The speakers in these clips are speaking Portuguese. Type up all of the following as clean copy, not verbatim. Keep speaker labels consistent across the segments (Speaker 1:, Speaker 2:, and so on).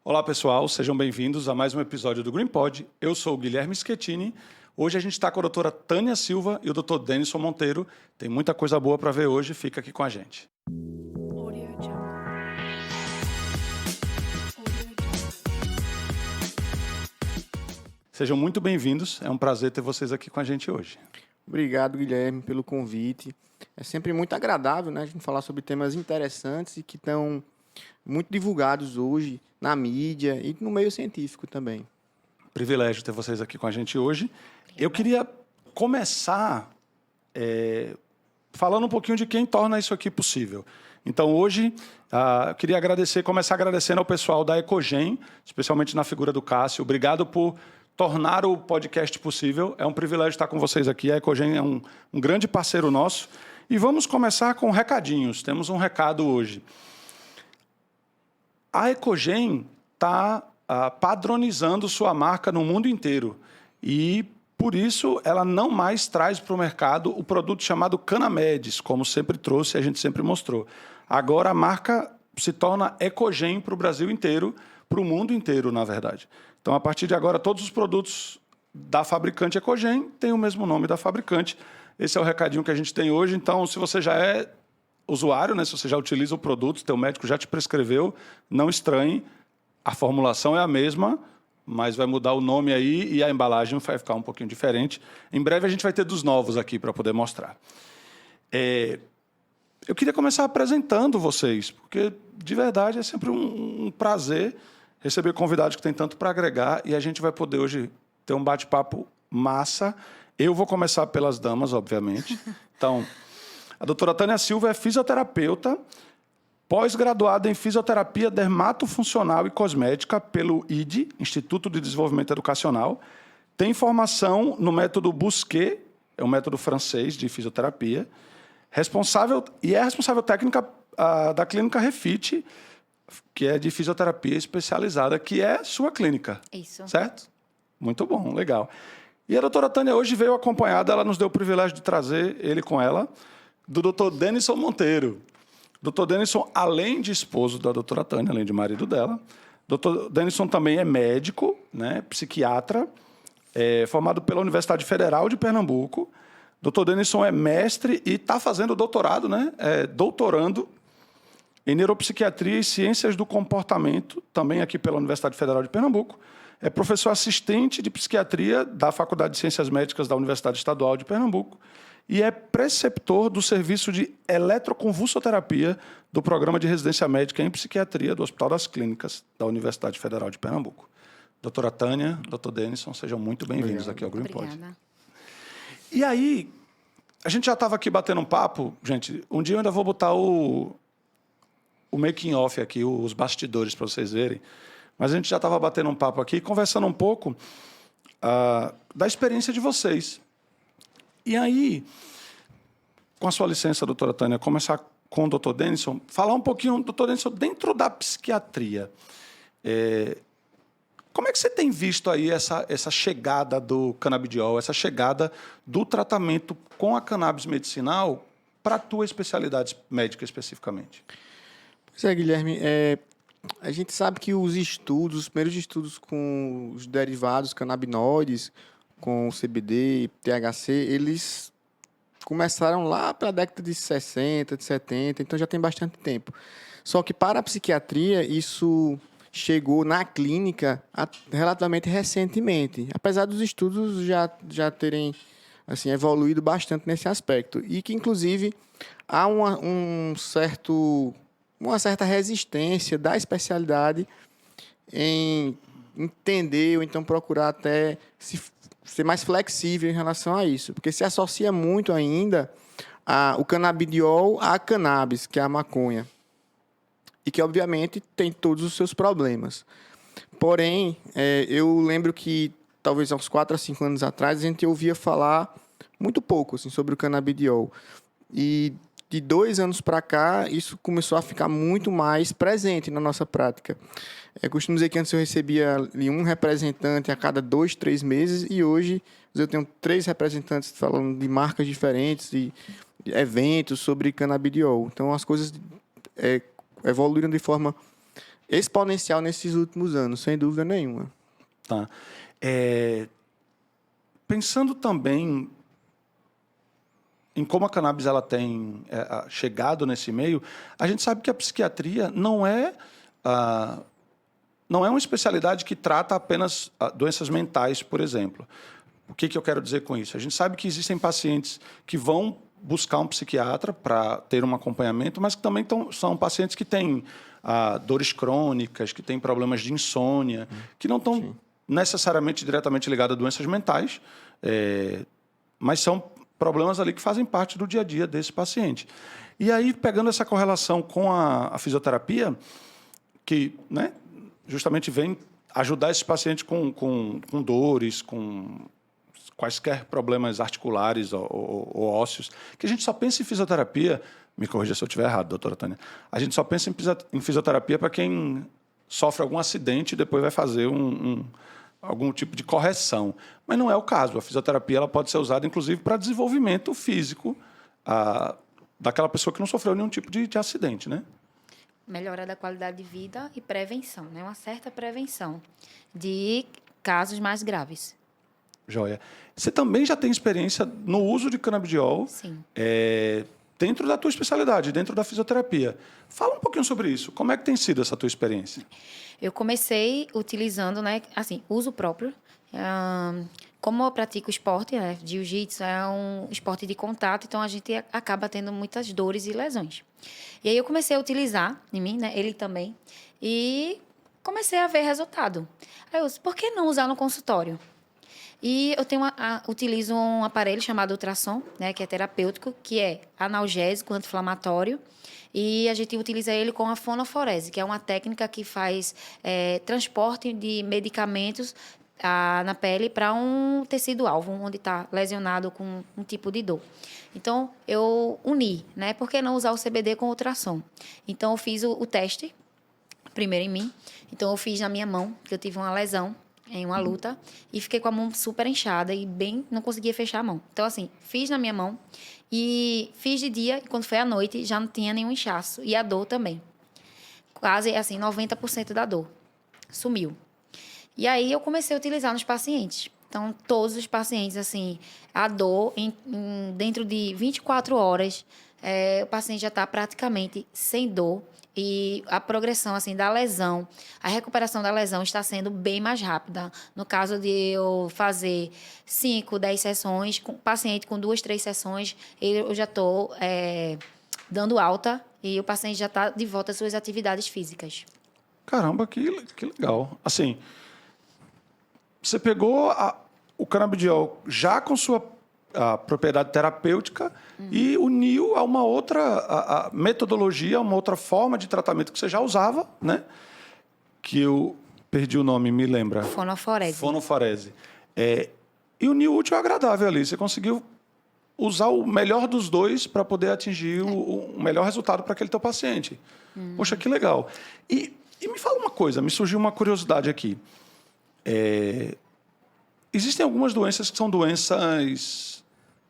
Speaker 1: Olá, pessoal. Sejam bem-vindos a mais um episódio do Green Pod. Eu sou o Guilherme Schettini. Hoje a gente está com a doutora Tânia Silva e o doutor Denison Monteiro. Tem muita coisa boa para ver hoje. Fica aqui com a gente. Sejam muito bem-vindos. É um prazer ter vocês aqui com a gente hoje.
Speaker 2: Obrigado, Guilherme, pelo convite. É sempre muito agradável, né, a gente falar sobre temas interessantes e que estão muito divulgados hoje na mídia e no meio científico também.
Speaker 1: Privilégio ter vocês aqui com a gente hoje. Eu queria começar falando um pouquinho de quem torna isso aqui possível. Então, hoje, eu queria começar agradecendo ao pessoal da Ecogen, especialmente na figura do Cássio. Obrigado por tornar o podcast possível. É um privilégio estar com vocês aqui. A Ecogen é um grande parceiro nosso. E vamos começar com recadinhos. Temos um recado hoje. A Ecogen está padronizando sua marca no mundo inteiro. E, por isso, ela não mais traz para o mercado o produto chamado Canamedes, como sempre trouxe e a gente sempre mostrou. Agora, a marca se torna Ecogen para o Brasil inteiro, para o mundo inteiro, na verdade. Então, a partir de agora, todos os produtos da fabricante Ecogen têm o mesmo nome da fabricante. Esse é o recadinho que a gente tem hoje. Então, se você já é usuário, né, se você já utiliza o produto, teu médico já te prescreveu, não estranhe. A formulação é a mesma, mas vai mudar o nome aí e a embalagem vai ficar um pouquinho diferente. Em breve, a gente vai ter dos novos aqui para poder mostrar. Eu queria começar apresentando vocês, porque, de verdade, é sempre um prazer receber convidados que têm tanto para agregar e a gente vai poder hoje ter um bate-papo massa. Eu vou começar pelas damas, obviamente. Então, a doutora Tânia Silva é fisioterapeuta, pós-graduada em fisioterapia dermatofuncional e cosmética pelo IDE, Instituto de Desenvolvimento Educacional. Tem formação no método Busquet, é um método francês de fisioterapia. É responsável técnica da clínica Refit, que é de fisioterapia especializada, que é sua clínica. Isso. Certo? Muito bom, legal. E a doutora Tânia hoje veio acompanhada, ela nos deu o privilégio de trazer ele com ela, do doutor Denison Monteiro. Doutor Denison, além de esposo da doutora Tânia, além de marido dela, doutor Denison também é médico, né, psiquiatra, formado pela Universidade Federal de Pernambuco. Doutor Denison é mestre e está fazendo doutorado, né, doutorando em neuropsiquiatria e ciências do comportamento, também aqui pela Universidade Federal de Pernambuco. É professor assistente de psiquiatria da Faculdade de Ciências Médicas da Universidade Estadual de Pernambuco e é preceptor do serviço de eletroconvulsoterapia do Programa de Residência Médica em Psiquiatria do Hospital das Clínicas da Universidade Federal de Pernambuco. Doutora Tânia, doutor Denison, sejam muito bem-vindos aqui ao Green Pod.
Speaker 3: Obrigada.
Speaker 1: E aí, a gente já estava aqui batendo um papo, gente, um dia eu ainda vou botar o making off aqui, os bastidores para vocês verem, mas a gente já estava batendo um papo aqui, conversando um pouco da experiência de vocês. E aí, com a sua licença, doutora Tânia, começar com o doutor Denison, falar um pouquinho, doutor Denison, dentro da psiquiatria, como é que você tem visto aí essa chegada do canabidiol, essa chegada do tratamento com a cannabis medicinal para a tua especialidade médica especificamente?
Speaker 2: Pois é, Guilherme, a gente sabe que os primeiros estudos com os derivados canabinoides, com o CBD e THC, eles começaram lá para a década de 60, de 70, então já tem bastante tempo. Só que para a psiquiatria, isso chegou na clínica relativamente recentemente, apesar dos estudos já terem assim, evoluído bastante nesse aspecto. E que, inclusive, há uma certa resistência da especialidade em entender ou então procurar até ser mais flexível em relação a isso, porque se associa muito ainda o canabidiol à cannabis, que é a maconha, e que, obviamente, tem todos os seus problemas. Porém, eu lembro que, talvez há uns 4 a 5 anos atrás, a gente ouvia falar muito pouco assim, sobre o canabidiol. E de 2 anos para cá, isso começou a ficar muito mais presente na nossa prática. Eu costumo dizer que antes eu recebia um representante a cada 2, 3 meses, e hoje eu tenho 3 representantes falando de marcas diferentes, de eventos sobre canabidiol. Então, as coisas evoluíram de forma exponencial nesses últimos anos, sem dúvida nenhuma.
Speaker 1: Tá. Pensando também em como a cannabis ela tem chegado nesse meio, a gente sabe que a psiquiatria não é uma especialidade que trata apenas doenças mentais, por exemplo. O que eu quero dizer com isso? A gente sabe que existem pacientes que vão buscar um psiquiatra para ter um acompanhamento, mas que também são pacientes que têm dores crônicas, que têm problemas de insônia, que não estão necessariamente diretamente ligados a doenças mentais, mas são problemas ali que fazem parte do dia a dia desse paciente. E aí, pegando essa correlação com a fisioterapia, que, né, justamente vem ajudar esse paciente com dores, com quaisquer problemas articulares ou ósseos, que a gente só pensa em fisioterapia, me corrija se eu estiver errado, doutora Tânia, a gente só pensa em fisioterapia para quem sofre algum acidente e depois vai fazer algum tipo de correção. Mas não é o caso. A fisioterapia ela pode ser usada, inclusive, para desenvolvimento físico daquela pessoa que não sofreu nenhum tipo de acidente, né?
Speaker 3: Melhora da qualidade de vida e prevenção, né? Uma certa prevenção de casos mais graves.
Speaker 1: Joia. Você também já tem experiência no uso de canabidiol.
Speaker 3: Sim.
Speaker 1: Dentro da tua especialidade, dentro da fisioterapia. Fala um pouquinho sobre isso. Como é que tem sido essa tua experiência?
Speaker 3: Eu comecei utilizando, né, assim, uso próprio. Como eu pratico esporte, né, jiu-jitsu é um esporte de contato, então a gente acaba tendo muitas dores e lesões. E aí eu comecei a utilizar em mim, né, ele também, e comecei a ver resultado. Aí eu disse, por que não usar no consultório? E eu utilizo um aparelho chamado ultrassom, né, que é terapêutico, que é analgésico, anti-inflamatório, e a gente utiliza ele com a fonoforese, que é uma técnica que faz transporte de medicamentos na pele para um tecido-alvo, onde está lesionado com um tipo de dor. Então, eu uni, né? Por que não usar o CBD com ultrassom? Então, eu fiz o teste, primeiro em mim. Então, eu fiz na minha mão, que eu tive uma lesão em uma luta, e fiquei com a mão super inchada e não conseguia fechar a mão. Então, assim, fiz na minha mão e fiz de dia, e quando foi à noite, já não tinha nenhum inchaço. E a dor também. Quase, assim, 90% da dor. Sumiu. E aí, eu comecei a utilizar nos pacientes. Então, todos os pacientes, assim, a dor, dentro de 24 horas, o paciente já está praticamente sem dor. E a progressão, assim, da lesão, a recuperação da lesão está sendo bem mais rápida. No caso de eu fazer 5, 10 sessões, com paciente com 2, 3 sessões, eu já estou dando alta e o paciente já está de volta às suas atividades físicas.
Speaker 1: Caramba, que legal. Assim, você pegou o canabidiol já com sua propriedade terapêutica e uniu a uma outra metodologia, uma outra forma de tratamento que você já usava, né? Que eu perdi o nome, me lembra?
Speaker 3: Fonoforese.
Speaker 1: Fonoforese. E uniu o útil ao agradável ali. Você conseguiu usar o melhor dos dois para poder atingir o melhor resultado para aquele teu paciente. Poxa, que legal. E me fala uma coisa, me surgiu uma curiosidade aqui. Existem algumas doenças que são doenças,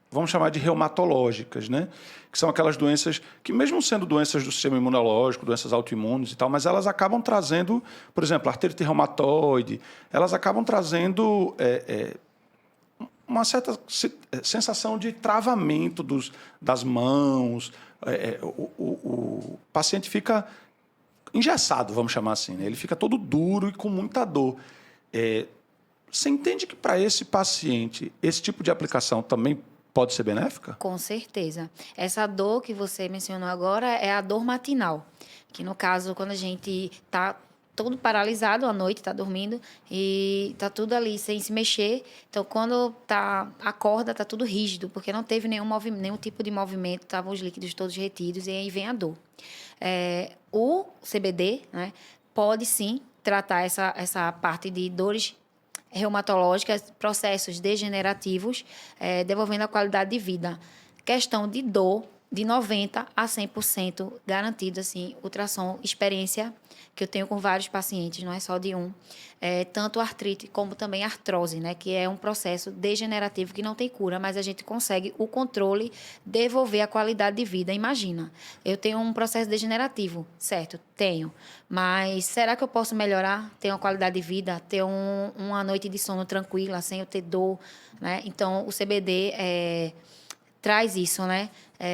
Speaker 1: vamos chamar de reumatológicas, né? Que são aquelas doenças que, mesmo sendo doenças do sistema imunológico, doenças autoimunes e tal, mas elas acabam trazendo, por exemplo, artrite reumatoide, elas acabam trazendo uma certa sensação de travamento das mãos. O paciente fica engessado, vamos chamar assim, né? Ele fica todo duro e com muita dor. Você entende que para esse paciente, esse tipo de aplicação também pode ser benéfica?
Speaker 3: Com certeza. Essa dor que você mencionou agora é a dor matinal, que no caso, quando a gente está todo paralisado à noite, está dormindo e está tudo ali sem se mexer. Então, quando acorda, está tudo rígido, porque não teve nenhum tipo de movimento, estavam os líquidos todos retidos e aí vem a dor. O CBD, né, pode sim tratar essa parte de dores reumatológicas, processos degenerativos, devolvendo a qualidade de vida. Questão de dor, de 90% a 100% garantido, assim, ultrassom, experiência que eu tenho com vários pacientes, não é só de um. Tanto artrite como também artrose, né? Que é um processo degenerativo que não tem cura, mas a gente consegue o controle, devolver a qualidade de vida. Imagina, eu tenho um processo degenerativo, certo? Tenho. Mas será que eu posso melhorar? Ter uma qualidade de vida, ter uma noite de sono tranquila, sem eu ter dor, né? Então, o CBD traz isso, né?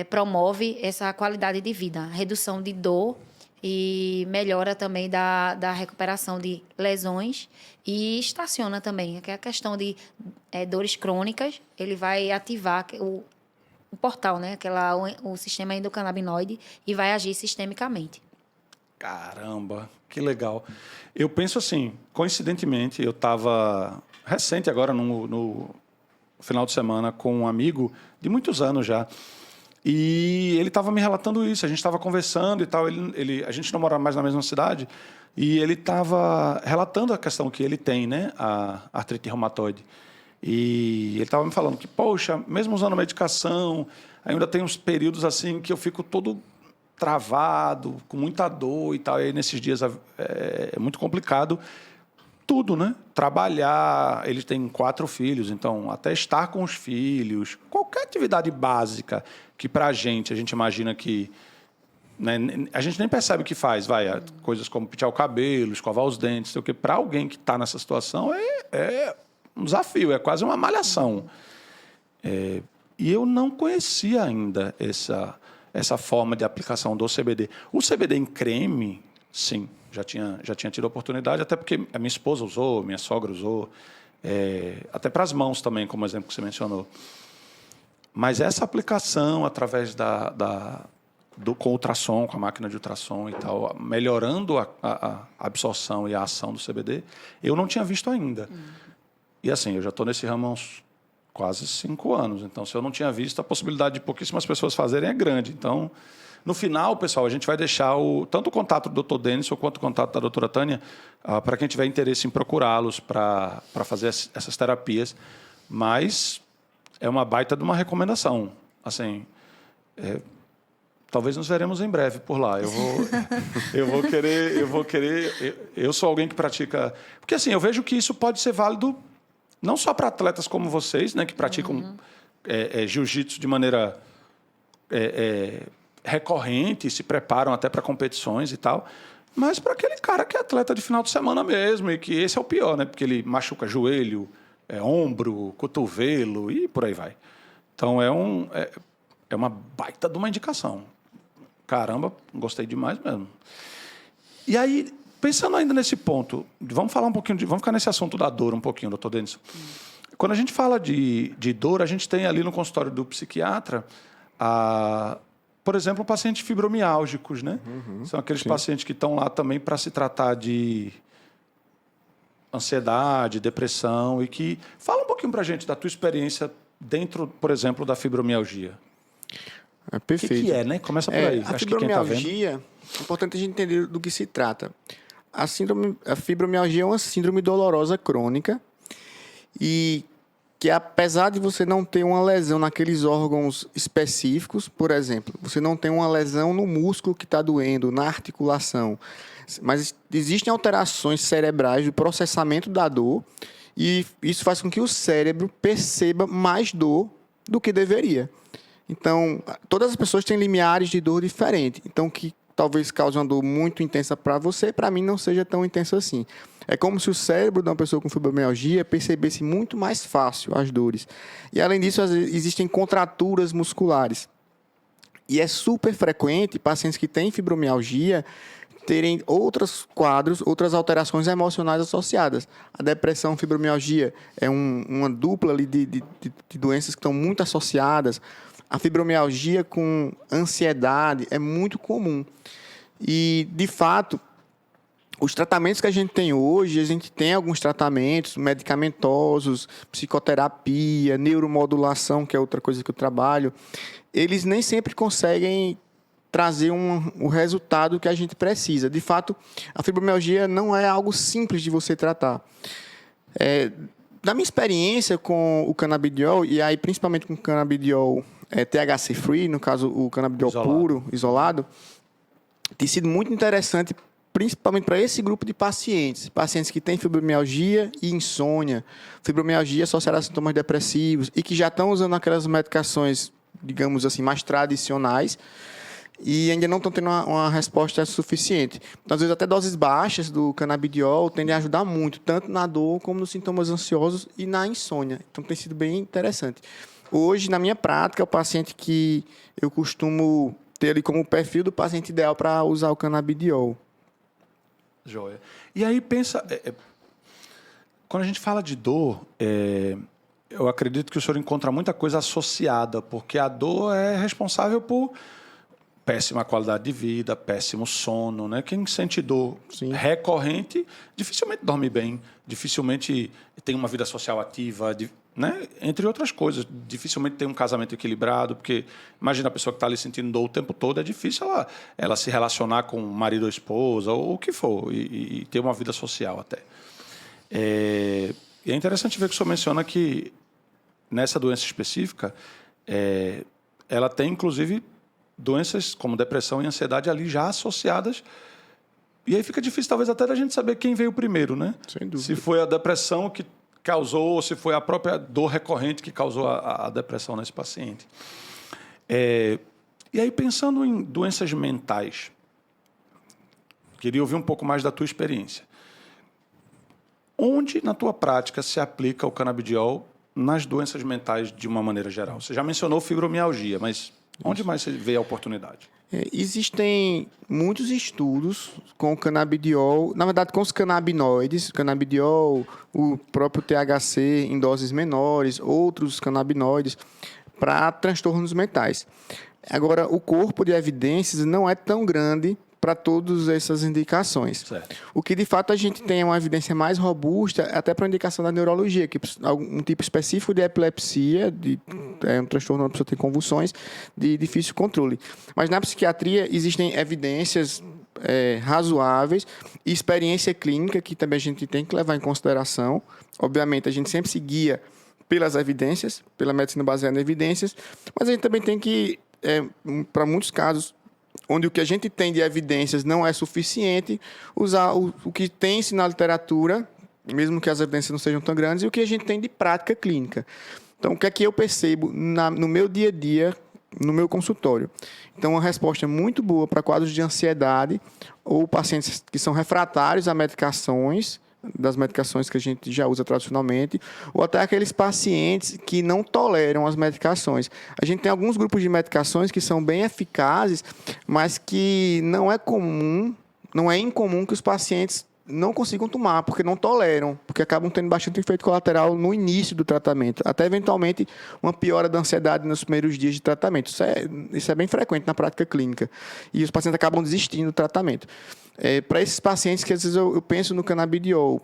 Speaker 3: Promove essa qualidade de vida, redução de dor e melhora também da recuperação de lesões e estaciona também, que é a questão de dores crônicas, ele vai ativar o portal, né? O sistema endocannabinoide e vai agir sistemicamente.
Speaker 1: Caramba, que legal. Eu penso assim, coincidentemente, eu estava recente agora no final de semana com um amigo de muitos anos já. E ele estava me relatando isso, a gente estava conversando e tal, a gente não mora mais na mesma cidade, e ele estava relatando a questão que ele tem, né, a artrite reumatoide. E ele estava me falando que, poxa, mesmo usando medicação, ainda tem uns períodos assim que eu fico todo travado, com muita dor e tal, e aí nesses dias é muito complicado tudo, né? Trabalhar, ele tem 4 filhos, então até estar com os filhos, qualquer atividade básica que para a gente imagina que, né, a gente nem percebe o que faz, coisas como pentear o cabelo, escovar os dentes, sei o que, para alguém que está nessa situação é um desafio, é quase uma malhação. E eu não conhecia ainda essa forma de aplicação do CBD. O CBD em creme, sim, já tinha tido a oportunidade, até porque a minha esposa usou, minha sogra usou, até para as mãos também, como exemplo que você mencionou. Mas essa aplicação através com ultrassom, com a máquina de ultrassom e tal, melhorando a absorção e a ação do CBD, eu não tinha visto ainda. E assim, eu já estou nesse ramo há uns quase 5 anos, então se eu não tinha visto, a possibilidade de pouquíssimas pessoas fazerem é grande. Então, no final, pessoal, a gente vai deixar tanto o contato do Dr. Denison quanto o contato da doutora Tânia para quem tiver interesse em procurá-los para fazer essas terapias. Mas é uma baita de uma recomendação. Assim, talvez nos veremos em breve por lá. Eu vou querer. Eu sou alguém que pratica. Porque assim, eu vejo que isso pode ser válido não só para atletas como vocês, né, que praticam jiu-jitsu de maneira recorrente, se preparam até para competições e tal, mas para aquele cara que é atleta de final de semana mesmo, e que esse é o pior, né, porque ele machuca joelho, ombro, cotovelo e por aí vai. Então é uma baita de uma indicação. Caramba, gostei demais mesmo. E aí, pensando ainda nesse ponto, vamos ficar nesse assunto da dor um pouquinho, doutor Denison. Quando a gente fala de dor, a gente tem ali no consultório do psiquiatra, por exemplo, pacientes fibromiálgicos, né? São aqueles pacientes que estão lá também para se tratar de ansiedade, depressão, e que... Fala um pouquinho para a gente da tua experiência dentro, por exemplo, da fibromialgia.
Speaker 2: Perfeito.
Speaker 1: O que é, né? Começa por aí.
Speaker 2: A fibromialgia, é importante a gente entender do que se trata. A fibromialgia é uma síndrome dolorosa crônica e que, apesar de você não ter uma lesão naqueles órgãos específicos, por exemplo, você não tem uma lesão no músculo que está doendo, na articulação, mas existem alterações cerebrais do processamento da dor e isso faz com que o cérebro perceba mais dor do que deveria. Então, todas as pessoas têm limiares de dor diferentes. Então, que talvez cause uma dor muito intensa para você, para mim não seja tão intenso assim. É como se o cérebro de uma pessoa com fibromialgia percebesse muito mais fácil as dores. E, além disso, existem contraturas musculares. E é super frequente pacientes que têm fibromialgia terem outros quadros, outras alterações emocionais associadas. A depressão, fibromialgia é uma dupla ali de doenças que estão muito associadas. A fibromialgia com ansiedade é muito comum. E, de fato, os tratamentos que a gente tem hoje, a gente tem alguns tratamentos medicamentosos, psicoterapia, neuromodulação, que é outra coisa que eu trabalho, eles nem sempre conseguem trazer o resultado que a gente precisa. De fato, a fibromialgia não é algo simples de você tratar. da minha experiência com o canabidiol, e aí principalmente com o canabidiol THC free, no caso o canabidiol puro, isolado, tem sido muito interessante, principalmente para esse grupo de pacientes. Pacientes que têm fibromialgia e insônia, fibromialgia associada a sintomas depressivos e que já estão usando aquelas medicações, digamos assim, mais tradicionais e ainda não estão tendo uma resposta suficiente. Então, às vezes, até doses baixas do canabidiol tendem a ajudar muito, tanto na dor como nos sintomas ansiosos e na insônia. Então, tem sido bem interessante. Hoje, na minha prática, o paciente que eu costumo ter ali como perfil do paciente ideal para usar o canabidiol.
Speaker 1: Joia. E aí, pensa... quando a gente fala de dor, eu acredito que o senhor encontra muita coisa associada, porque a dor é responsável por péssima qualidade de vida, péssimo sono, né? Quem sente dor recorrente dificilmente dorme bem, dificilmente tem uma vida social ativa, né? Entre outras coisas. Dificilmente tem um casamento equilibrado, porque imagina a pessoa que está ali sentindo dor o tempo todo, é difícil ela se relacionar com o marido ou esposa, ou o que for, e ter uma vida social até. E é interessante ver que o senhor menciona que nessa doença específica, ela tem, inclusive, doenças como depressão e ansiedade ali já associadas. E aí fica difícil, talvez, até da gente saber quem veio primeiro, né?
Speaker 2: Sem dúvida.
Speaker 1: Se foi a depressão que causou, ou se foi a própria dor recorrente que causou a depressão nesse paciente. E aí, pensando em doenças mentais, queria ouvir um pouco mais da tua experiência. Onde, na tua prática, se aplica o canabidiol nas doenças mentais de uma maneira geral? Você já mencionou fibromialgia, mas onde mais você vê a oportunidade?
Speaker 2: Existem muitos estudos com o canabidiol, na verdade com os canabinoides, canabidiol, o próprio THC em doses menores, outros canabinoides, para transtornos mentais. Agora, o corpo de evidências não é tão grande para todas essas indicações.
Speaker 1: Certo.
Speaker 2: O que, de fato, a gente tem uma evidência mais robusta até para a indicação da neurologia, que é um tipo específico de epilepsia, um transtorno onde a pessoa tem convulsões, de difícil controle. Mas na psiquiatria existem evidências razoáveis e experiência clínica que também a gente tem que levar em consideração. Obviamente, a gente sempre se guia pelas evidências, pela medicina baseada em evidências, mas a gente também tem que, para muitos casos, onde o que a gente tem de evidências não é suficiente, usar o que tem-se na literatura, mesmo que as evidências não sejam tão grandes, e o que a gente tem de prática clínica. Então, o que é que eu percebo no meu dia a dia, no meu consultório? Então, uma resposta muito boa para quadros de ansiedade ou pacientes que são refratários a medicações, das medicações que a gente já usa tradicionalmente, ou até aqueles pacientes que não toleram as medicações. A gente tem alguns grupos de medicações que são bem eficazes, mas que não é incomum que os pacientes não consigam tomar, porque não toleram, porque acabam tendo bastante efeito colateral no início do tratamento, até eventualmente uma piora da ansiedade nos primeiros dias de tratamento. Isso é bem frequente na prática clínica. E os pacientes acabam desistindo do tratamento. Para esses pacientes que às vezes eu penso no canabidiol,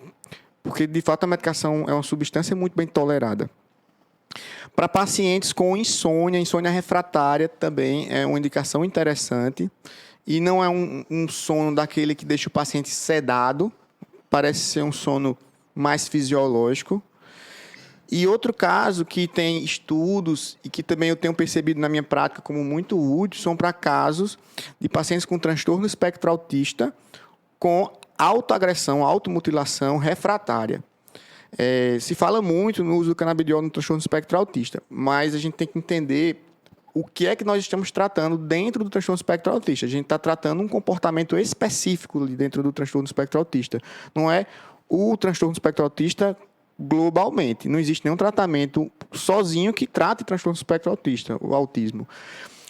Speaker 2: porque de fato a medicação é uma substância muito bem tolerada. Para pacientes com insônia refratária também é uma indicação interessante. E não é um sono daquele que deixa o paciente sedado, parece ser um sono mais fisiológico. E outro caso que tem estudos e que também eu tenho percebido na minha prática como muito útil são para casos de pacientes com transtorno espectro autista com autoagressão, automutilação refratária. Se fala muito no uso do canabidiol no transtorno espectro autista, mas a gente tem que entender o que é que nós estamos tratando dentro do transtorno espectro autista. A gente está tratando um comportamento específico dentro do transtorno espectro autista. Não é o transtorno espectro autista globalmente. Não existe nenhum tratamento sozinho que trate transtorno espectro autista, o autismo.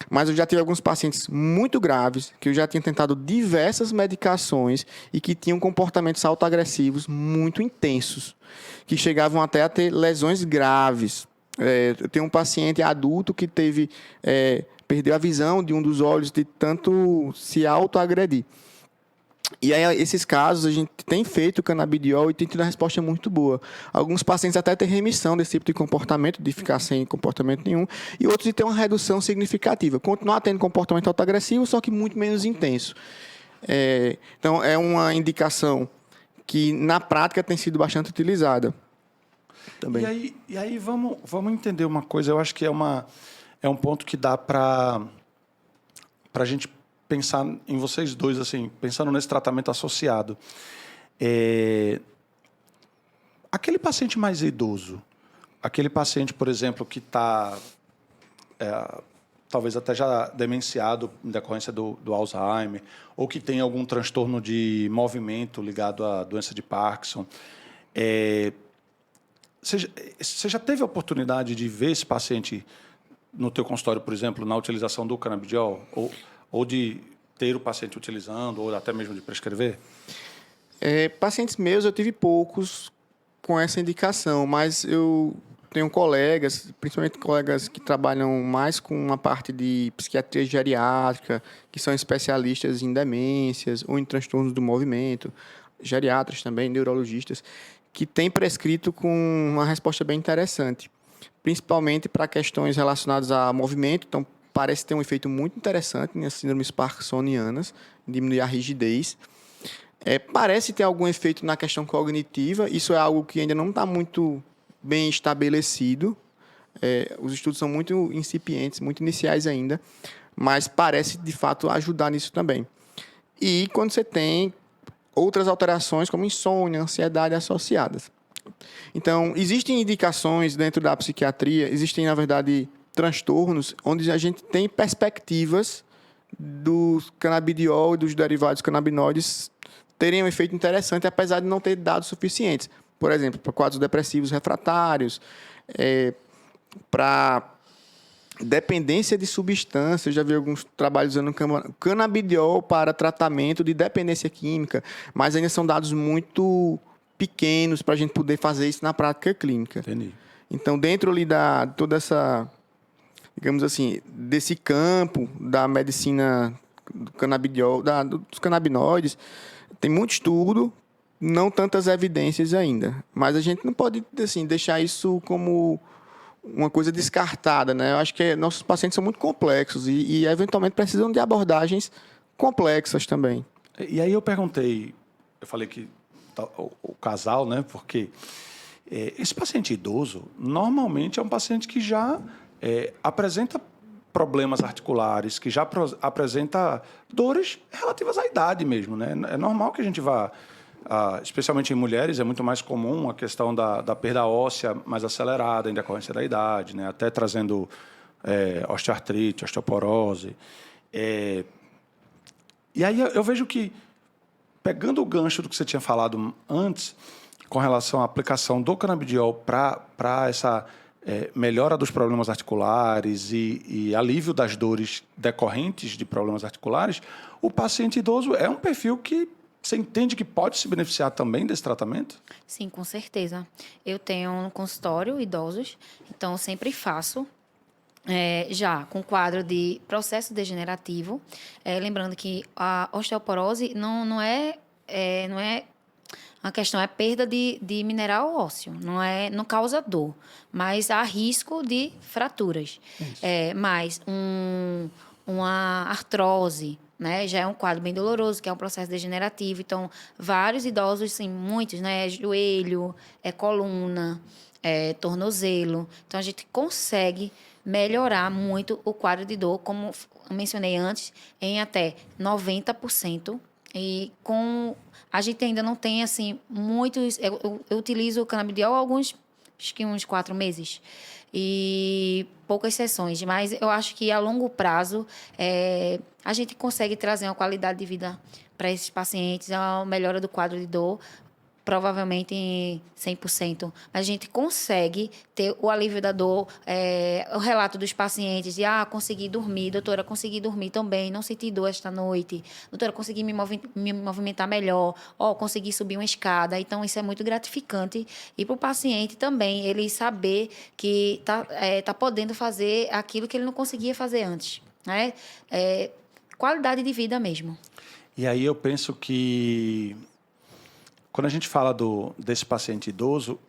Speaker 2: Mas eu já tive alguns pacientes muito graves, que eu já tinha tentado diversas medicações e que tinham comportamentos autoagressivos muito intensos, que chegavam até a ter lesões graves. Eu tenho um paciente adulto que perdeu a visão de um dos olhos de tanto se autoagredir. E aí, esses casos, a gente tem feito o canabidiol e tem tido uma resposta muito boa. Alguns pacientes até têm remissão desse tipo de comportamento, de ficar sem comportamento nenhum, e outros de ter uma redução significativa. Continuar tendo comportamento autoagressivo, só que muito menos intenso. Então, é uma indicação que, na prática, tem sido bastante utilizada. também.
Speaker 1: E aí vamos entender uma coisa. Eu acho que é um ponto que dá para a gente pensar em vocês dois, assim, pensando nesse tratamento associado. Aquele paciente mais idoso, aquele paciente, por exemplo, que está talvez até já demenciado em decorrência do Alzheimer, ou que tem algum transtorno de movimento ligado à doença de Parkinson. Você já teve a oportunidade de ver esse paciente no teu consultório, por exemplo, na utilização do canabidiol? Ou de ter o paciente utilizando, ou até mesmo de prescrever?
Speaker 2: Pacientes meus, eu tive poucos com essa indicação, mas eu tenho colegas, principalmente colegas que trabalham mais com uma parte de psiquiatria geriátrica, que são especialistas em demências ou em transtornos do movimento, geriatras também, neurologistas, que têm prescrito com uma resposta bem interessante, principalmente para questões relacionadas a movimento. Então, parece ter um efeito muito interessante nas síndromes parkinsonianas, diminuir a rigidez. Parece ter algum efeito na questão cognitiva. Isso é algo que ainda não está muito bem estabelecido. Os estudos são muito incipientes, muito iniciais ainda, mas parece, de fato, ajudar nisso também. E quando você tem outras alterações, como insônia, ansiedade associadas. Então, existem indicações dentro da psiquiatria, existem, na verdade, transtornos onde a gente tem perspectivas do canabidiol e dos derivados canabinoides terem um efeito interessante, apesar de não ter dados suficientes. Por exemplo, para quadros depressivos refratários, para dependência de substâncias. Eu já vi alguns trabalhos usando canabidiol para tratamento de dependência química, mas ainda são dados muito pequenos para a gente poder fazer isso na prática clínica.
Speaker 1: Entendi.
Speaker 2: Então, dentro ali da toda essa, digamos assim, desse campo da medicina do canabidiol, dos canabinoides, tem muito estudo, não tantas evidências ainda. Mas a gente não pode, assim, deixar isso como uma coisa descartada, né? Eu acho que nossos pacientes são muito complexos e eventualmente precisam de abordagens complexas também.
Speaker 1: E aí eu falei que o casal, né? Porque esse paciente idoso normalmente é um paciente que já apresenta problemas articulares, que já apresenta dores relativas à idade mesmo, né? É normal que a gente vá, especialmente em mulheres, é muito mais comum a questão da perda óssea mais acelerada em decorrência da idade, né? Até trazendo osteoartrite, osteoporose. E aí eu vejo que, pegando o gancho do que você tinha falado antes, com relação à aplicação do canabidiol para essa melhora dos problemas articulares e alívio das dores decorrentes de problemas articulares, o paciente idoso é um perfil que você entende que pode se beneficiar também desse tratamento?
Speaker 3: Sim, com certeza. Eu tenho um consultório idosos, então eu sempre faço já com quadro de processo degenerativo. Lembrando que a osteoporose não é a questão, é perda de mineral ósseo, não causa dor, mas há risco de fraturas. Mas uma artrose, né, já é um quadro bem doloroso, que é um processo degenerativo. Então, vários idosos, sim, muitos, né, joelho, coluna, tornozelo. Então, a gente consegue melhorar muito o quadro de dor, como eu mencionei antes, em até 90%. E a gente ainda não tem, assim, muitos... Eu utilizo o canabidiol há acho que uns 4 meses. E poucas sessões. Mas eu acho que, a longo prazo, a gente consegue trazer uma qualidade de vida para esses pacientes, a melhora do quadro de dor, provavelmente em 100%. Mas a gente consegue ter o alívio da dor, o relato dos pacientes de, consegui dormir, doutora, consegui dormir também, não senti dor esta noite, doutora, consegui me movimentar melhor, consegui subir uma escada. Então, isso é muito gratificante. E para o paciente também, ele saber que tá podendo fazer aquilo que ele não conseguia fazer antes, né? Qualidade de vida mesmo.
Speaker 1: E aí eu penso que, quando a gente fala desse paciente idoso,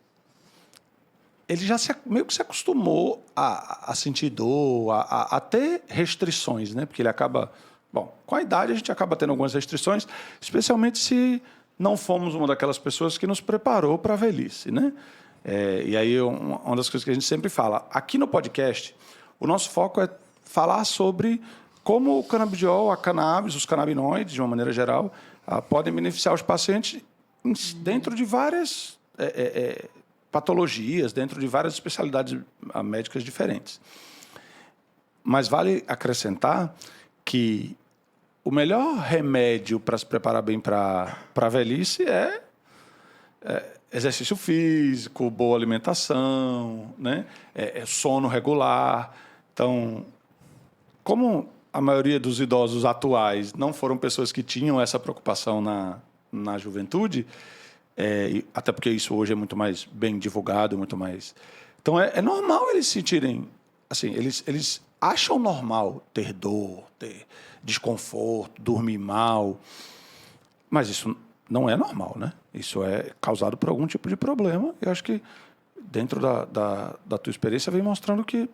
Speaker 1: ele já meio que se acostumou a sentir dor, a ter restrições, né? Porque ele acaba... Bom, com a idade a gente acaba tendo algumas restrições, especialmente se não fomos uma daquelas pessoas que nos preparou para a velhice, né? E aí, uma das coisas que a gente sempre fala, aqui no podcast, o nosso foco é falar sobre como o canabidiol, a cannabis, os canabinoides, de uma maneira geral, podem beneficiar os pacientes dentro de várias patologias, dentro de várias especialidades médicas diferentes. Mas vale acrescentar que o melhor remédio para se preparar bem para a velhice é exercício físico, boa alimentação, né? Sono regular. Então, como a maioria dos idosos atuais não foram pessoas que tinham essa preocupação na juventude, até porque isso hoje é muito mais bem divulgado, muito mais... Então, é normal eles sentirem... Assim, eles acham normal ter dor, ter desconforto, dormir mal, mas isso não é normal, né? Isso é causado por algum tipo de problema. Eu acho que dentro da tua experiência vem mostrando que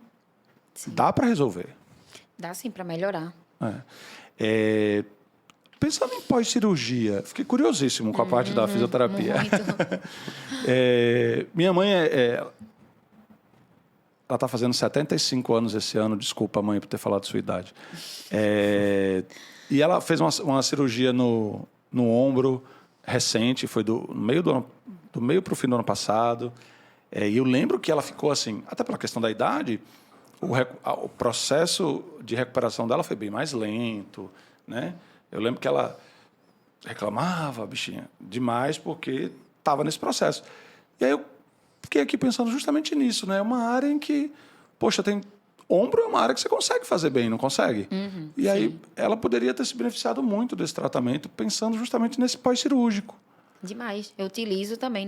Speaker 1: dá para resolver.
Speaker 3: Dá sim para melhorar.
Speaker 1: Pensando em pós-cirurgia, fiquei curiosíssimo com a parte da fisioterapia.
Speaker 3: Muito.
Speaker 1: Minha mãe ela está fazendo 75 anos esse ano. Desculpa, mãe, por ter falado sua idade. E ela fez uma cirurgia no ombro recente, foi do meio para o fim do ano passado. E eu lembro que ela ficou assim, até pela questão da idade, o processo de recuperação dela foi bem mais lento, né? Eu lembro que ela reclamava, bichinha, demais, porque estava nesse processo. E aí eu fiquei aqui pensando justamente nisso, né? É uma área em que, poxa, ombro é uma área que você consegue fazer bem, não consegue? E aí ela poderia ter se beneficiado muito desse tratamento, pensando justamente nesse pós-cirúrgico.
Speaker 3: Demais. Eu utilizo também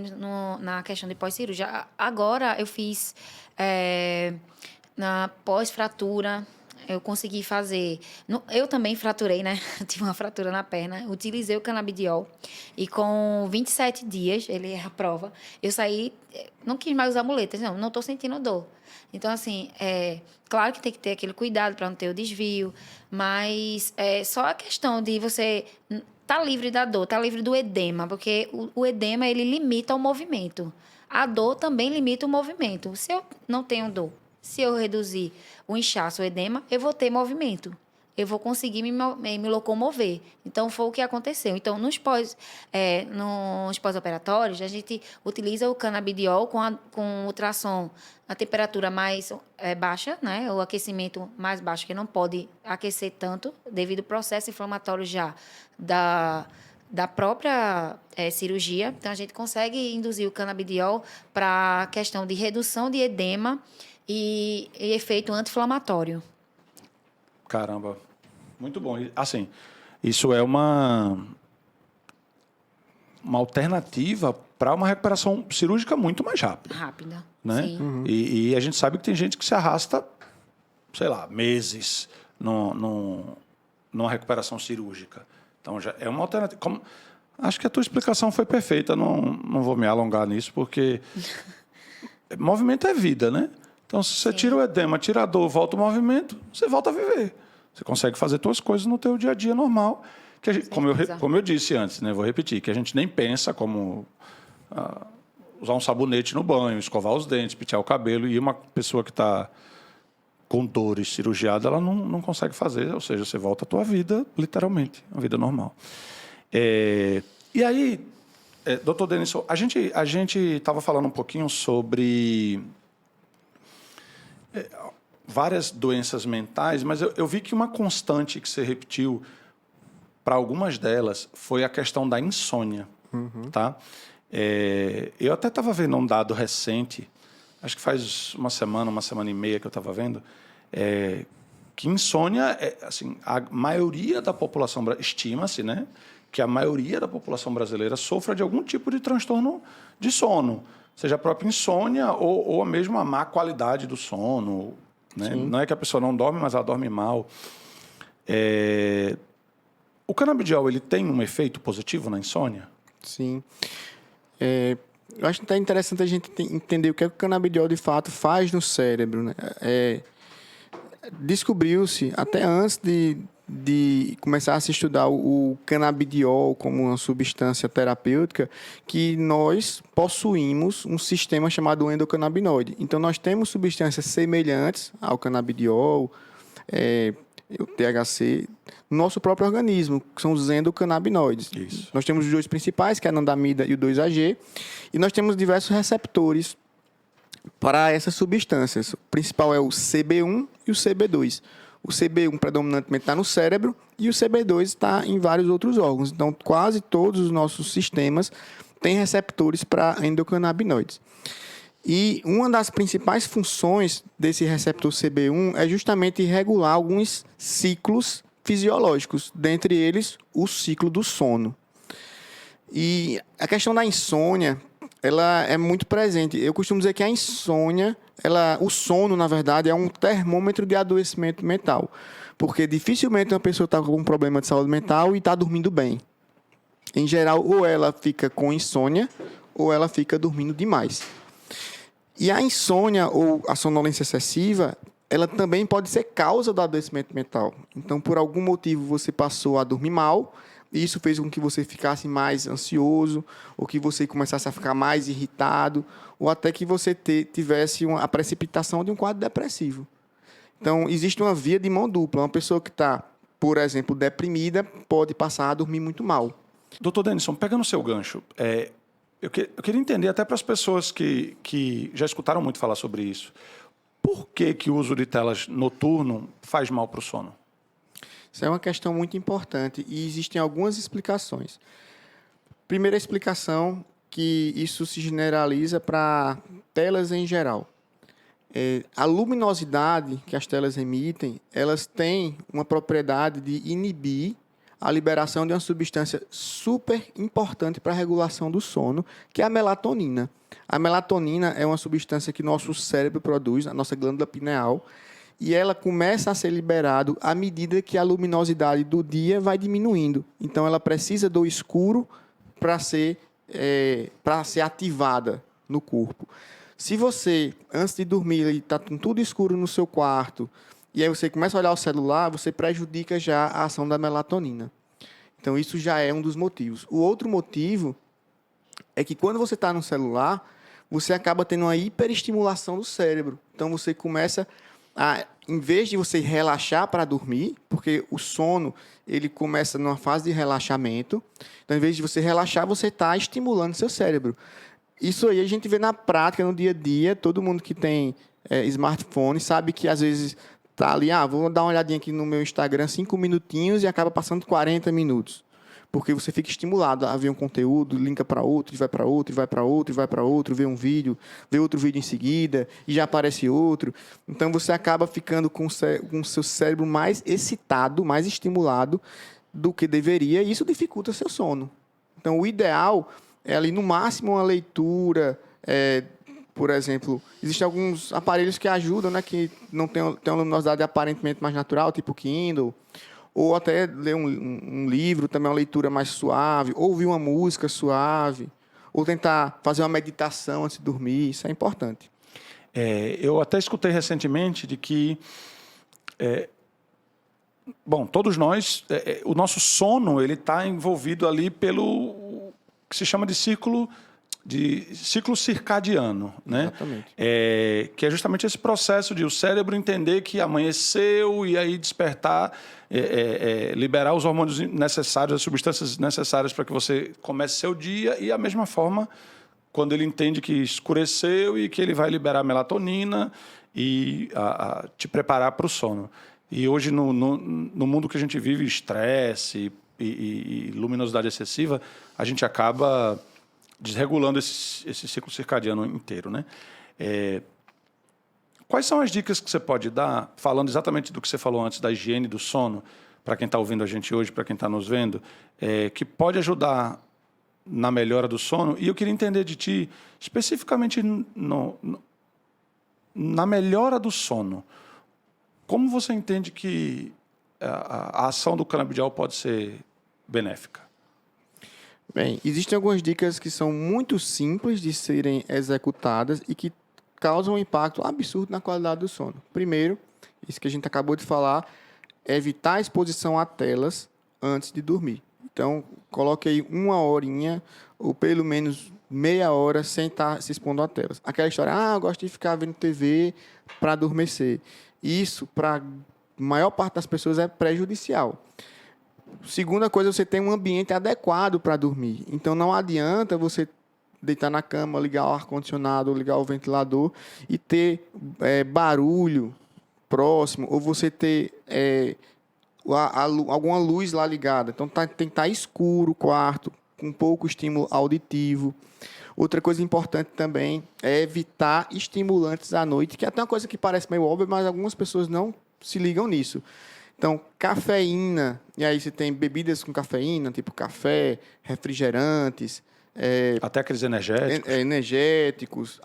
Speaker 3: na questão de pós-cirurgia. Agora eu fiz na pós-fratura, eu consegui fazer... Eu também fraturei, né? Tive uma fratura na perna. Utilizei o canabidiol. E com 27 dias, ele é a prova, eu saí... Não quis mais usar muletas. Não estou sentindo dor. Então, assim, claro que tem que ter aquele cuidado para não ter o desvio. Mas só a questão de você... Tá livre da dor, tá livre do edema, porque o edema, ele limita o movimento. A dor também limita o movimento. Se eu não tenho dor, se eu reduzir o inchaço, o edema, eu vou ter movimento. Eu vou conseguir me locomover. Então, foi o que aconteceu. Então, nos pós-operatórios, a gente utiliza o canabidiol com ultrassom a temperatura mais baixa, né? O aquecimento mais baixo, que não pode aquecer tanto, devido ao processo inflamatório já da própria cirurgia. Então, a gente consegue induzir o canabidiol para a questão de redução de edema e efeito anti-inflamatório.
Speaker 1: Caramba, muito bom. Assim, isso é uma alternativa para uma recuperação cirúrgica muito mais rápida.
Speaker 3: Rápida,
Speaker 1: né?
Speaker 3: sim.
Speaker 1: E a gente sabe que tem gente que se arrasta, sei lá, meses numa recuperação cirúrgica. Então, já é uma alternativa. Acho que a tua explicação foi perfeita, não vou me alongar nisso, porque movimento é vida, né? Então, se você tira o edema, tira a dor, volta o movimento, você volta a viver. Você consegue fazer suas coisas no teu dia a dia normal. Que como eu disse antes, né? Vou repetir, que a gente nem pensa como usar um sabonete no banho, escovar os dentes, pentear o cabelo, e uma pessoa que está com dores cirurgiada, ela não consegue fazer, ou seja, você volta à tua vida, literalmente, a vida normal. E aí, doutor Denison, a gente estava falando um pouquinho sobre várias doenças mentais, mas eu vi que uma constante que você repetiu para algumas delas foi a questão da insônia. Tá? Eu até estava vendo um dado recente, acho que faz uma semana e meia que eu estava vendo, que insônia, assim, a maioria da população, estima-se, né, que a maioria da população brasileira sofra de algum tipo de transtorno de sono, seja a própria insônia ou mesmo a má qualidade do sono. Né? Não é que a pessoa não dorme, mas ela dorme mal. O canabidiol, ele tem um efeito positivo na insônia?
Speaker 2: Sim. Eu acho até interessante a gente entender o que é que o canabidiol de fato faz no cérebro. Né? Descobriu-se, até antes de começar a se estudar o canabidiol como uma substância terapêutica, que nós possuímos um sistema chamado endocannabinoide. Então, nós temos substâncias semelhantes ao canabidiol, o THC, no nosso próprio organismo, que são os endocannabinoides.
Speaker 1: Isso.
Speaker 2: Nós temos os dois principais, que é a anandamida e o 2-AG, e nós temos diversos receptores para essas substâncias. O principal é o CB1 e o CB2. O CB1 predominantemente está no cérebro e o CB2 está em vários outros órgãos. Então, quase todos os nossos sistemas têm receptores para endocannabinoides. E uma das principais funções desse receptor CB1 é justamente regular alguns ciclos fisiológicos, dentre eles o ciclo do sono. E a questão da insônia, ela é muito presente. Eu costumo dizer que a insônia, o sono, na verdade, é um termômetro de adoecimento mental. Porque dificilmente uma pessoa está com um problema de saúde mental e está dormindo bem. Em geral, ou ela fica com insônia, ou ela fica dormindo demais. E a insônia ou a sonolência excessiva, ela também pode ser causa do adoecimento mental. Então, por algum motivo, você passou a dormir mal, e isso fez com que você ficasse mais ansioso, ou que você começasse a ficar mais irritado, ou até que você tivesse a precipitação de um quadro depressivo. Então, existe uma via de mão dupla. Uma pessoa que está, por exemplo, deprimida, pode passar a dormir muito mal.
Speaker 1: Doutor Denison, pegando o seu gancho, eu queria entender até para as pessoas que já escutaram muito falar sobre isso. Por que o uso de telas noturno faz mal para o sono?
Speaker 2: Isso é uma questão muito importante e existem algumas explicações. Primeira explicação, que isso se generaliza para telas em geral. A luminosidade que as telas emitem, elas têm uma propriedade de inibir a liberação de uma substância super importante para a regulação do sono, que é a melatonina. A melatonina é uma substância que nosso cérebro produz, a nossa glândula pineal, e ela começa a ser liberada à medida que a luminosidade do dia vai diminuindo. Então, ela precisa do escuro para ser ativada no corpo. Se você, antes de dormir, está com tudo escuro no seu quarto, e aí você começa a olhar o celular, você prejudica já a ação da melatonina. Então, isso já é um dos motivos. O outro motivo é que quando você está no celular, você acaba tendo uma hiperestimulação do cérebro. Então, você começa em vez de você relaxar para dormir, porque o sono ele começa numa fase de relaxamento, então, em vez de você relaxar, você está estimulando seu cérebro. Isso aí a gente vê na prática, no dia a dia. Todo mundo que tem smartphone sabe que, às vezes, está ali, vou dar uma olhadinha aqui no meu Instagram, 5 minutinhos, e acaba passando 40 minutos. Porque você fica estimulado a ver um conteúdo, linka para outro, e vai para outro, e vai para outro, e vai para outro, vê um vídeo, vê outro vídeo em seguida, e já aparece outro. Então, você acaba ficando com o seu cérebro mais excitado, mais estimulado do que deveria, e isso dificulta seu sono. Então, o ideal é ali, no máximo, uma leitura. Por exemplo, existem alguns aparelhos que ajudam, né, que não tem uma luminosidade aparentemente mais natural, tipo Kindle, ou até ler um livro, também uma leitura mais suave, ou ouvir uma música suave, ou tentar fazer uma meditação antes de dormir. Isso é importante.
Speaker 1: Eu até escutei recentemente de que, todos nós, o nosso sono ele está envolvido ali pelo que se chama de ciclo circadiano, né?
Speaker 2: Exatamente.
Speaker 1: Que é justamente esse processo de o cérebro entender que amanheceu e aí despertar, liberar os hormônios necessários, as substâncias necessárias para que você comece seu dia, e a mesma forma quando ele entende que escureceu e que ele vai liberar melatonina e te preparar para o sono. E hoje, no mundo que a gente vive, estresse e luminosidade excessiva, a gente acaba desregulando esse ciclo circadiano inteiro, né? Quais são as dicas que você pode dar, falando exatamente do que você falou antes, da higiene do sono, para quem está ouvindo a gente hoje, para quem está nos vendo, que pode ajudar na melhora do sono? E eu queria entender de ti, especificamente na melhora do sono, como você entende que a ação do canabidiol pode ser benéfica?
Speaker 2: Bem, existem algumas dicas que são muito simples de serem executadas e que causam um impacto absurdo na qualidade do sono. Primeiro, isso que a gente acabou de falar, evitar a exposição a telas antes de dormir. Então, coloque aí 1 horinha ou pelo menos meia hora sem estar se expondo a telas. Aquela história, eu gosto de ficar vendo TV para adormecer. Isso, para a maior parte das pessoas, é prejudicial. Segunda coisa, você tem um ambiente adequado para dormir. Então, não adianta você deitar na cama, ligar o ar-condicionado, ligar o ventilador e ter barulho próximo, ou você ter alguma luz lá ligada. Então, tem que estar escuro o quarto, com pouco estímulo auditivo. Outra coisa importante também é evitar estimulantes à noite, que é até uma coisa que parece meio óbvia, mas algumas pessoas não se ligam nisso. Então, cafeína, e aí você tem bebidas com cafeína, tipo café, refrigerantes,
Speaker 1: Até aqueles energéticos.
Speaker 2: energéticos.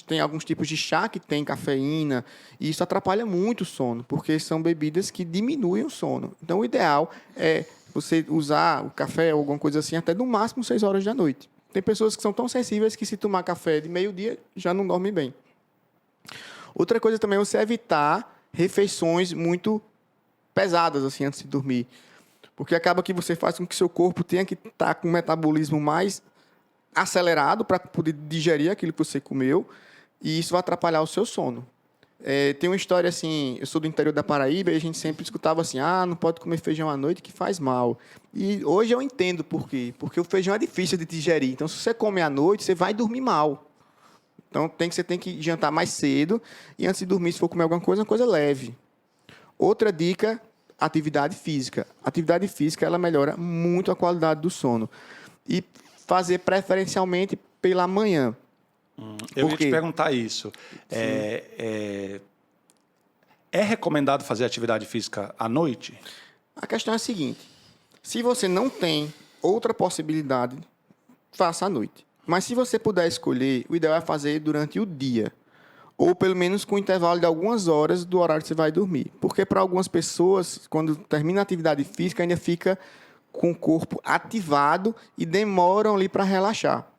Speaker 2: Tem alguns tipos de chá que tem cafeína, e isso atrapalha muito o sono, porque são bebidas que diminuem o sono. Então, o ideal é você usar o café ou alguma coisa assim até no máximo 6 horas da noite. Tem pessoas que são tão sensíveis que se tomar café de meio-dia já não dorme bem. Outra coisa também é você evitar refeições muito pesadas assim antes de dormir, porque acaba que você faz com que seu corpo tenha que estar com um metabolismo mais acelerado para poder digerir aquilo que você comeu, e isso vai atrapalhar o seu sono. Tem uma história assim, eu sou do interior da Paraíba e a gente sempre escutava assim, não pode comer feijão à noite que faz mal. E hoje eu entendo por quê. Porque o feijão é difícil de digerir. Então, se você come à noite, você vai dormir mal. Então, você tem que jantar mais cedo e antes de dormir, se for comer alguma coisa, uma coisa leve. Outra dica, atividade física. Atividade física, ela melhora muito a qualidade do sono. E fazer preferencialmente pela manhã.
Speaker 1: Eu ia te perguntar isso. É recomendado fazer atividade física à noite?
Speaker 2: A questão é a seguinte: se você não tem outra possibilidade, faça à noite. Mas se você puder escolher, o ideal é fazer durante o dia. Ou pelo menos com intervalo de algumas horas do horário que você vai dormir. Porque para algumas pessoas, quando termina a atividade física, ainda fica com o corpo ativado e demoram ali para relaxar.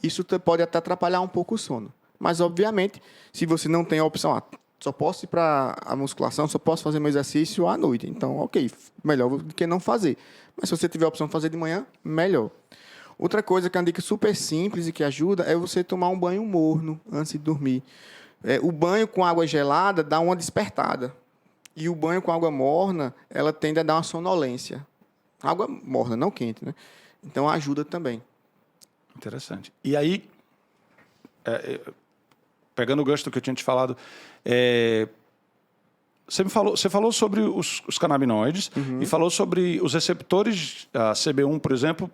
Speaker 2: Isso pode até atrapalhar um pouco o sono. Mas, obviamente, se você não tem a opção, só posso ir para a musculação, só posso fazer meu exercício à noite. Então, ok, melhor do que não fazer. Mas se você tiver a opção de fazer de manhã, melhor. Outra coisa que é uma dica super simples e que ajuda é você tomar um banho morno antes de dormir. O banho com água gelada dá uma despertada. E o banho com água morna, ela tende a dar uma sonolência. Água morna, não quente, né? Então, ajuda também.
Speaker 1: Interessante. E aí, pegando o gancho do que eu tinha te falado, você falou sobre os canabinoides e falou sobre os receptores CB1, por exemplo,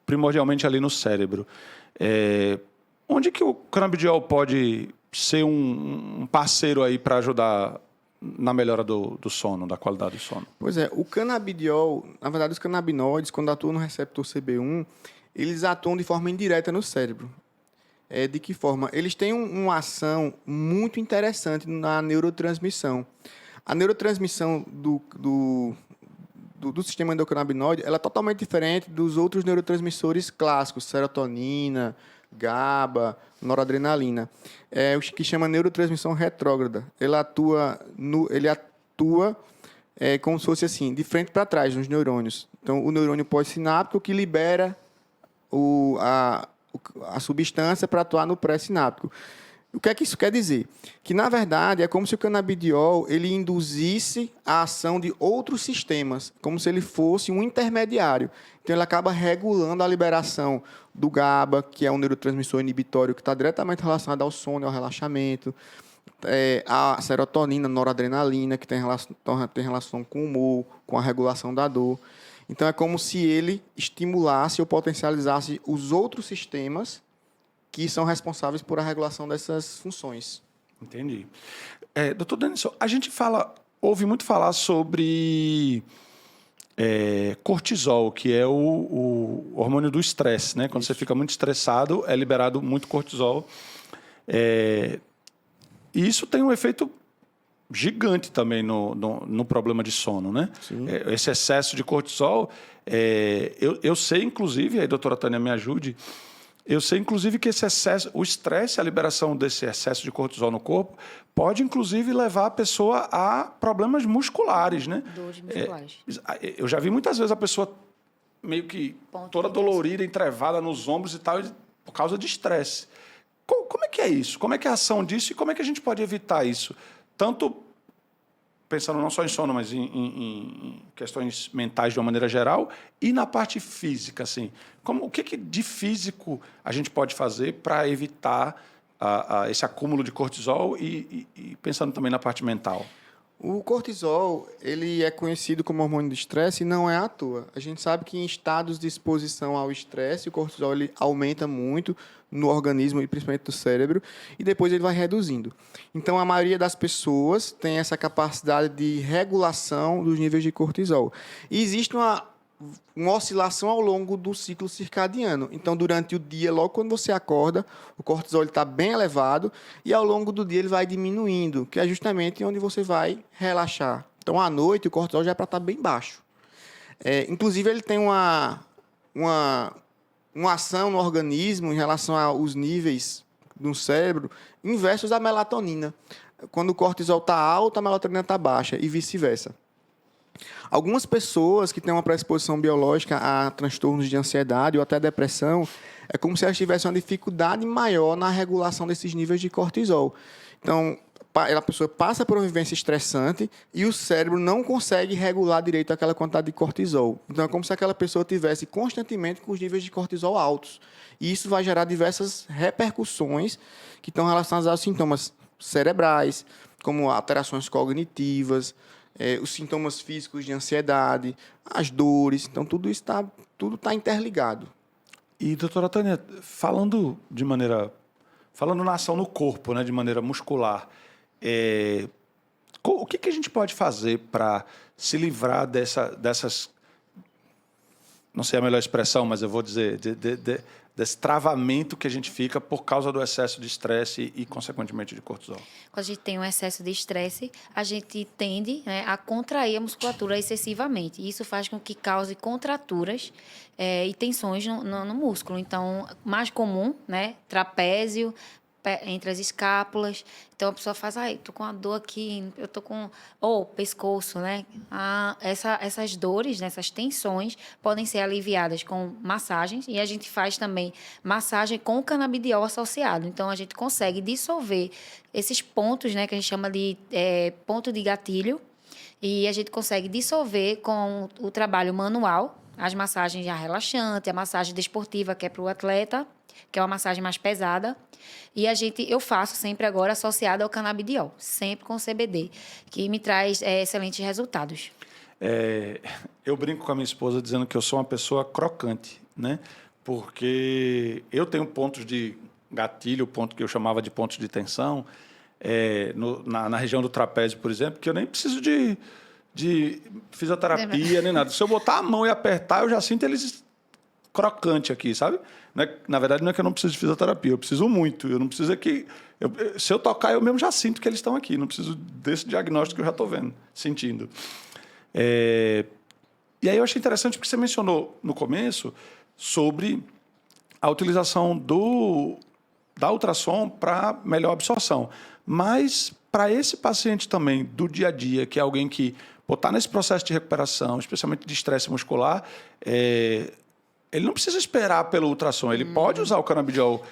Speaker 1: primordialmente ali no cérebro. Onde que o canabidiol pode ser um parceiro aí para ajudar na melhora do sono, da qualidade do sono? Pois é,
Speaker 2: o canabidiol, na verdade, os canabinoides, quando atuam no receptor CB1, eles atuam de forma indireta no cérebro. De que forma? Eles têm uma ação muito interessante na neurotransmissão. A neurotransmissão do sistema endocannabinoide ela é totalmente diferente dos outros neurotransmissores clássicos, serotonina, GABA, noradrenalina. O que chama neurotransmissão retrógrada. Ele atua como se fosse assim, de frente para trás, nos neurônios. Então, o neurônio pós-sináptico que libera a substância para atuar no pré-sináptico. O que é que isso quer dizer? Que, na verdade, é como se o canabidiol ele induzisse a ação de outros sistemas, como se ele fosse um intermediário. Então, ele acaba regulando a liberação do GABA, que é um neurotransmissor inibitório que está diretamente relacionado ao sono e ao relaxamento, a serotonina, noradrenalina, que tem relação com o humor, com a regulação da dor. Então, é como se ele estimulasse ou potencializasse os outros sistemas que são responsáveis por a regulação dessas funções.
Speaker 1: Entendi. Doutor Denison, a gente ouve muito falar sobre cortisol, que é o hormônio do estresse, né? Quando você fica muito estressado, é liberado muito cortisol. E isso tem um efeito gigante também no problema de sono, né? Esse excesso de cortisol, eu sei, inclusive, aí a doutora Tânia me ajude, Eu sei, inclusive, que esse excesso, o estresse, a liberação desse excesso de cortisol no corpo, pode, inclusive, levar a pessoa a problemas musculares, né?
Speaker 3: Dores musculares.
Speaker 1: Eu já vi muitas vezes a pessoa meio que toda dolorida, entrevada nos ombros e tal, por causa de estresse. Como é que é isso? Como é que é a ação disso e como é que a gente pode evitar isso? Tanto pensando não só em sono, mas em questões mentais de uma maneira geral e na parte física, assim. O que de físico a gente pode fazer para evitar esse acúmulo de cortisol e pensando também na parte mental?
Speaker 2: O cortisol, ele é conhecido como hormônio do estresse e não é à toa. A gente sabe que em estados de exposição ao estresse, o cortisol ele aumenta muito no organismo e principalmente no cérebro, e depois ele vai reduzindo. Então, a maioria das pessoas tem essa capacidade de regulação dos níveis de cortisol. E existe uma oscilação ao longo do ciclo circadiano. Então, durante o dia, logo quando você acorda, o cortisol está bem elevado e ao longo do dia ele vai diminuindo, que é justamente onde você vai relaxar. Então, à noite, o cortisol já é para estar bem baixo. Inclusive, ele tem uma ação no organismo em relação aos níveis no cérebro inversos da melatonina. Quando o cortisol está alto, a melatonina está baixa e vice-versa. Algumas pessoas que têm uma predisposição biológica a transtornos de ansiedade ou até depressão, é como se elas tivessem uma dificuldade maior na regulação desses níveis de cortisol. Então, a pessoa passa por uma vivência estressante e o cérebro não consegue regular direito aquela quantidade de cortisol. Então, é como se aquela pessoa tivesse constantemente com os níveis de cortisol altos. E isso vai gerar diversas repercussões que estão relacionadas aos sintomas cerebrais, como alterações cognitivas, os sintomas físicos de ansiedade, as dores. Então, tudo isso tá interligado.
Speaker 1: E, doutora Tânia, falando na ação no corpo, né, de maneira muscular, o que a gente pode fazer para se livrar dessas... Não sei a melhor expressão, mas eu vou dizer... desse travamento que a gente fica por causa do excesso de estresse e, consequentemente, de cortisol.
Speaker 3: Quando a gente tem um excesso de estresse, a gente tende, né, a contrair a musculatura excessivamente. Isso faz com que cause contraturas e tensões no músculo. Então, mais comum, né, trapézio, entre as escápulas. Então, a pessoa faz, tô com uma dor aqui, eu tô com... Ou pescoço, né? Essas dores, né, essas tensões podem ser aliviadas com massagens e a gente faz também massagem com o canabidiol associado. Então, a gente consegue dissolver esses pontos, né, que a gente chama de ponto de gatilho, e a gente consegue dissolver com o trabalho manual, as massagens já relaxantes, a massagem desportiva, que é para o atleta, que é uma massagem mais pesada. E eu faço sempre agora associada ao canabidiol, sempre com CBD, que me traz excelentes resultados.
Speaker 1: Eu brinco com a minha esposa dizendo que eu sou uma pessoa crocante, né? Porque eu tenho pontos de gatilho, ponto que eu chamava de pontos de tensão, na região do trapézio, por exemplo, que eu nem preciso de fisioterapia nem nada. Se eu botar a mão e apertar, eu já sinto eles crocante aqui, sabe? Na verdade, não é que eu não preciso de fisioterapia, eu preciso muito. Eu não preciso se eu tocar, eu mesmo já sinto que eles estão aqui. Não preciso desse diagnóstico que eu já estou sentindo. E aí eu achei interessante porque você mencionou no começo sobre a utilização da ultrassom para melhor absorção. Mas para esse paciente também do dia a dia, que é alguém que está nesse processo de recuperação, especialmente de estresse muscular, ele não precisa esperar pelo ultrassom. Ele pode usar o canabidiol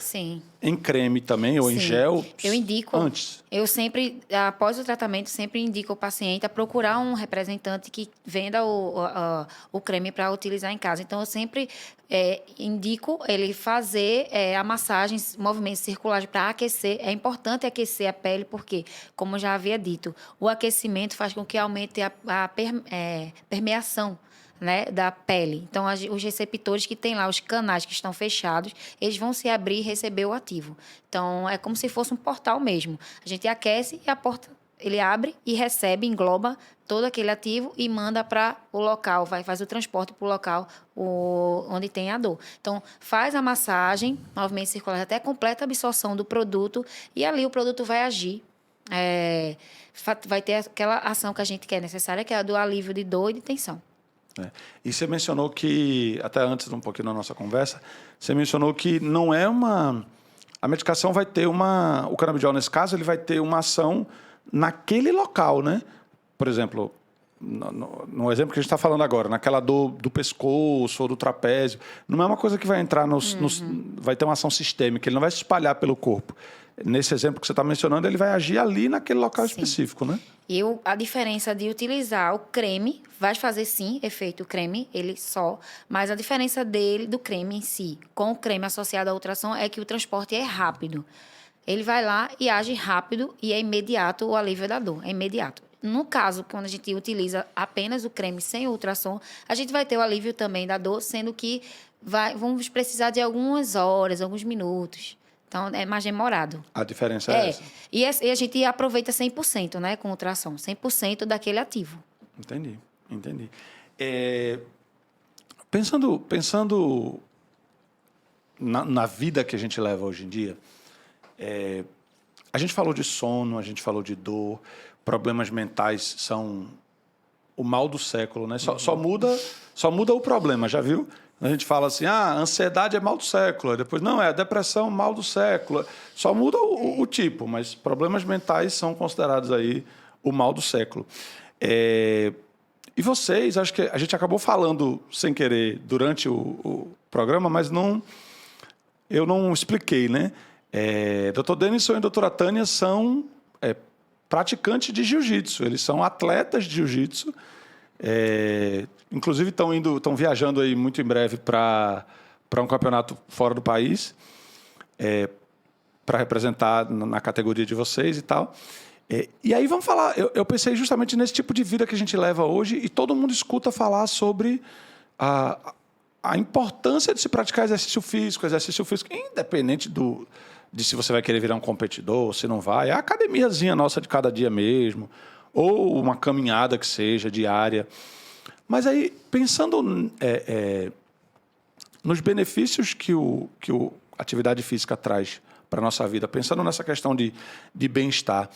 Speaker 1: em creme também, ou em gel,
Speaker 3: eu indico,
Speaker 1: antes.
Speaker 3: Eu sempre, após o tratamento, sempre indico ao paciente a procurar um representante que venda o creme para utilizar em casa. Então, eu sempre indico ele fazer a massagem, movimentos circulares para aquecer. É importante aquecer a pele, porque, como eu já havia dito, o aquecimento faz com que aumente a permeação, né, da pele. Então, os receptores que tem lá, os canais que estão fechados, eles vão se abrir e receber o ativo. Então, é como se fosse um portal mesmo. A gente aquece e a porta, ele abre e recebe, engloba todo aquele ativo e manda para o local, faz o transporte para o local onde tem a dor. Então, faz a massagem, movimento circular, até completa a absorção do produto e ali o produto vai agir. Vai ter aquela ação que a gente quer necessária, que é a do alívio de dor e de tensão.
Speaker 1: É. E você mencionou que, até antes, um pouquinho na nossa conversa, você mencionou que não é uma... A medicação vai ter uma... O canabidiol, nesse caso, ele vai ter uma ação naquele local, né? Por exemplo, no exemplo que a gente está falando agora, naquela dor do pescoço ou do trapézio, não é uma coisa que vai entrar vai ter uma ação sistêmica, ele não vai se espalhar pelo corpo. Nesse exemplo que você está mencionando, ele vai agir ali naquele local específico, né?
Speaker 3: A diferença de utilizar o creme, vai fazer sim efeito creme, ele só, mas a diferença dele, do creme em si, com o creme associado à ultrassom, é que o transporte é rápido. Ele vai lá e age rápido e é imediato o alívio da dor, é imediato. No caso, quando a gente utiliza apenas o creme sem o ultrassom, a gente vai ter o alívio também da dor, sendo que vamos precisar de algumas horas, alguns minutos. Então, é mais demorado.
Speaker 1: A diferença é essa.
Speaker 3: E a gente aproveita 100%, né, com ultrassom. 100% daquele ativo.
Speaker 1: Entendi. Pensando na vida que a gente leva hoje em dia, a gente falou de sono, a gente falou de dor, problemas mentais são o mal do século, né? Só muda o problema, já viu? A gente fala assim, a ansiedade é mal do século. Depois, não, a depressão mal do século. Só muda o tipo, mas problemas mentais são considerados aí o mal do século. E vocês, acho que a gente acabou falando sem querer durante o programa, mas eu não expliquei, né? Dr. Denison e doutora Tânia são praticantes de jiu-jitsu. Eles são atletas de jiu-jitsu. Inclusive estão viajando aí muito em breve para um campeonato fora do país, para representar na categoria de vocês e tal. E aí vamos falar, eu pensei justamente nesse tipo de vida que a gente leva hoje e todo mundo escuta falar sobre a importância de se praticar exercício físico, independente de se você vai querer virar um competidor ou se não vai, é a academiazinha nossa de cada dia mesmo, ou uma caminhada que seja diária. Mas aí, pensando nos benefícios que a atividade física traz para a nossa vida, pensando nessa questão de bem-estar,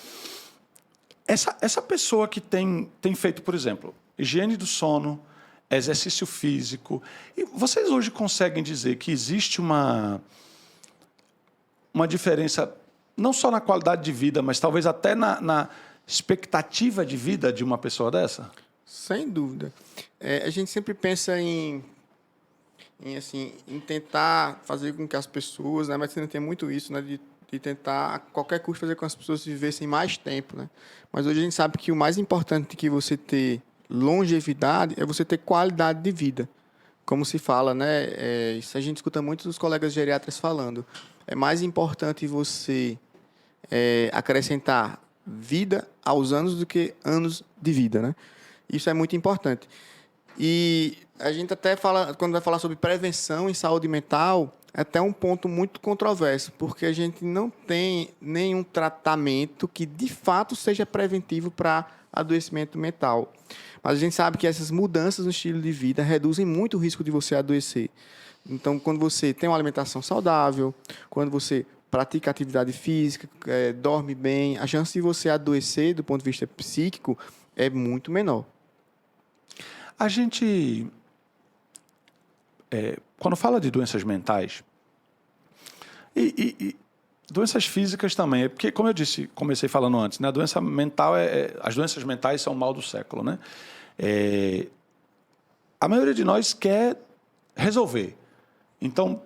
Speaker 1: essa pessoa que tem feito, por exemplo, higiene do sono, exercício físico, e vocês hoje conseguem dizer que existe uma diferença, não só na qualidade de vida, mas talvez até na expectativa de vida de uma pessoa dessa?
Speaker 2: Sem dúvida. A gente sempre pensa em tentar fazer com que as pessoas, né, mas você não tem muito isso, né, de tentar a qualquer custo fazer com que as pessoas vivessem mais tempo, né? Mas hoje a gente sabe que o mais importante que você ter longevidade é você ter qualidade de vida. Como se fala, né? Isso a gente escuta muito dos colegas geriatras falando. É mais importante você acrescentar vida aos anos do que anos de vida, né? Isso é muito importante. E a gente até fala, quando vai falar sobre prevenção em saúde mental, é até um ponto muito controverso, porque a gente não tem nenhum tratamento que, de fato, seja preventivo para adoecimento mental. Mas a gente sabe que essas mudanças no estilo de vida reduzem muito o risco de você adoecer. Então, quando você tem uma alimentação saudável, quando você pratica atividade física, dorme bem, a chance de você adoecer do ponto de vista psíquico é muito menor.
Speaker 1: A gente, quando fala de doenças mentais, e doenças físicas também, porque, como eu disse, comecei falando antes, né, a doença mental as doenças mentais são o mal do século, né? A maioria de nós quer resolver. Então,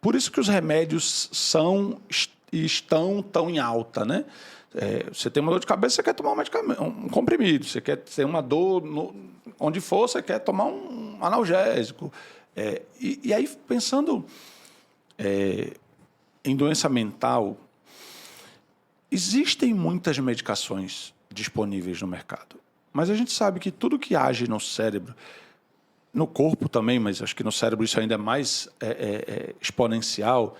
Speaker 1: por isso que os remédios estão tão em alta, né? Você tem uma dor de cabeça, você quer tomar um comprimido. Você quer ter uma dor onde for, você quer tomar um analgésico. E aí, pensando em doença mental, existem muitas medicações disponíveis no mercado. Mas a gente sabe que tudo que age no cérebro, no corpo também, mas acho que no cérebro isso ainda é mais exponencial,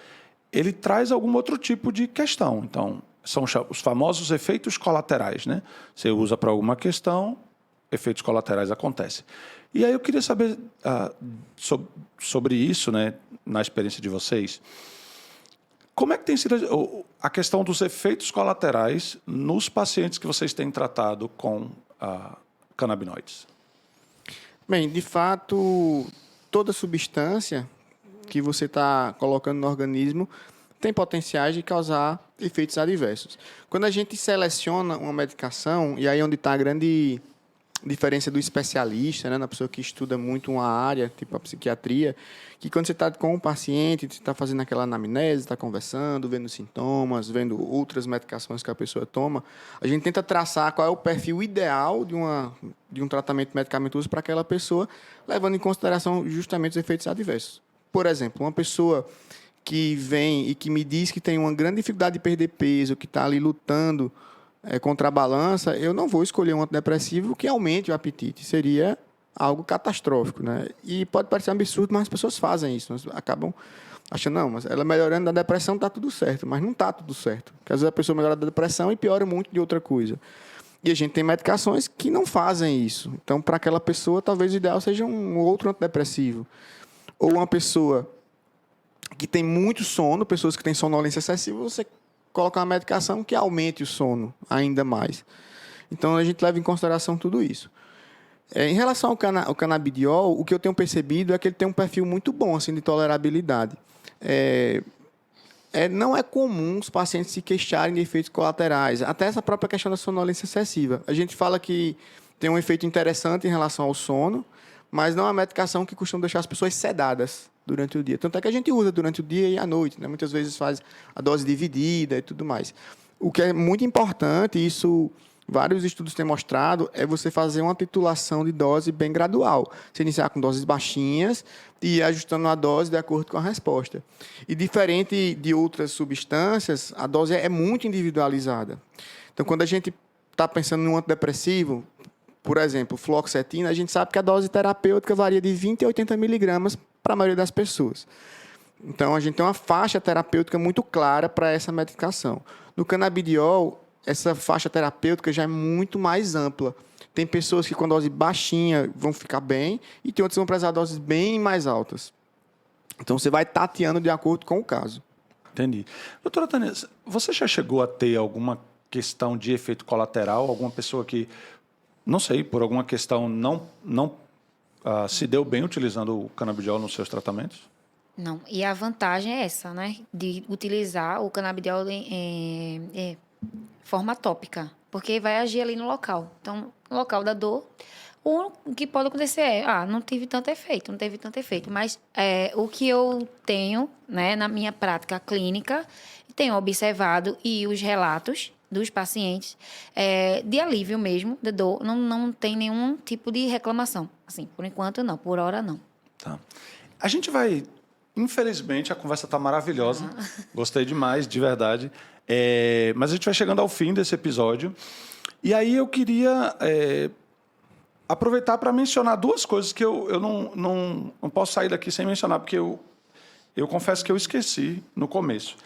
Speaker 1: ele traz algum outro tipo de questão. Então, são os famosos efeitos colaterais, né? Você usa para alguma questão, efeitos colaterais acontecem. E aí eu queria saber sobre isso, né, na experiência de vocês. Como é que tem sido a questão dos efeitos colaterais nos pacientes que vocês têm tratado com canabinoides?
Speaker 2: Bem, de fato, toda substância que você está colocando no organismo tem potenciais de causar efeitos adversos. Quando a gente seleciona uma medicação, e aí é onde está a grande diferença do especialista, né, na pessoa que estuda muito uma área, tipo a psiquiatria, que quando você está com um paciente, você está fazendo aquela anamnese, está conversando, vendo sintomas, vendo outras medicações que a pessoa toma, a gente tenta traçar qual é o perfil ideal de um tratamento medicamentoso para aquela pessoa, levando em consideração justamente os efeitos adversos. Por exemplo, uma pessoa que vem e que me diz que tem uma grande dificuldade de perder peso, que está ali lutando contra a balança, eu não vou escolher um antidepressivo que aumente o apetite. Seria algo catastrófico, né? E pode parecer um absurdo, mas as pessoas fazem isso. Elas acabam achando, não, mas ela melhorando da depressão está tudo certo. Mas não está tudo certo. Porque às vezes a pessoa melhora da depressão e piora muito de outra coisa. E a gente tem medicações que não fazem isso. Então, para aquela pessoa, talvez o ideal seja um outro antidepressivo. Ou uma pessoa que tem muito sono, pessoas que têm sonolência excessiva, você colocar uma medicação que aumente o sono ainda mais. Então, a gente leva em consideração tudo isso. Em relação ao canabidiol, o que eu tenho percebido é que ele tem um perfil muito bom assim, de tolerabilidade. Não é comum os pacientes se queixarem de efeitos colaterais, até essa própria questão da sonolência excessiva. A gente fala que tem um efeito interessante em relação ao sono, mas não é uma medicação que costuma deixar as pessoas sedadas durante o dia. Tanto é que a gente usa durante o dia e à noite, né? Muitas vezes faz a dose dividida e tudo mais. O que é muito importante, isso vários estudos têm mostrado, é você fazer uma titulação de dose bem gradual. Você iniciar com doses baixinhas e ir ajustando a dose de acordo com a resposta. E diferente de outras substâncias, a dose é muito individualizada. Então, quando a gente está pensando em um antidepressivo, por exemplo, fluoxetina, a gente sabe que a dose terapêutica varia de 20 a 80 miligramas para a maioria das pessoas. Então, a gente tem uma faixa terapêutica muito clara para essa medicação. No canabidiol, essa faixa terapêutica já é muito mais ampla. Tem pessoas que com dose baixinha vão ficar bem e tem outras que vão precisar de doses bem mais altas. Então, você vai tateando de acordo com o caso.
Speaker 1: Entendi. Doutora Tânia, você já chegou a ter alguma questão de efeito colateral? Alguma pessoa que, não sei, por alguma questão não se deu bem utilizando o canabidiol nos seus tratamentos?
Speaker 3: Não. E a vantagem é essa, né? De utilizar o canabidiol em forma tópica, porque vai agir ali no local. Então, no local da dor, o que pode acontecer não teve tanto efeito. Mas o que eu tenho, né, na minha prática clínica, tenho observado e os relatos dos pacientes de alívio mesmo, de dor, não tem nenhum tipo de reclamação. Assim, por enquanto não, por hora não.
Speaker 1: Tá. A gente vai... Infelizmente, a conversa está maravilhosa. Gostei demais, de verdade. Mas a gente vai chegando ao fim desse episódio. E aí eu queria aproveitar para mencionar duas coisas que eu não posso sair daqui sem mencionar, porque eu confesso que eu esqueci no começo.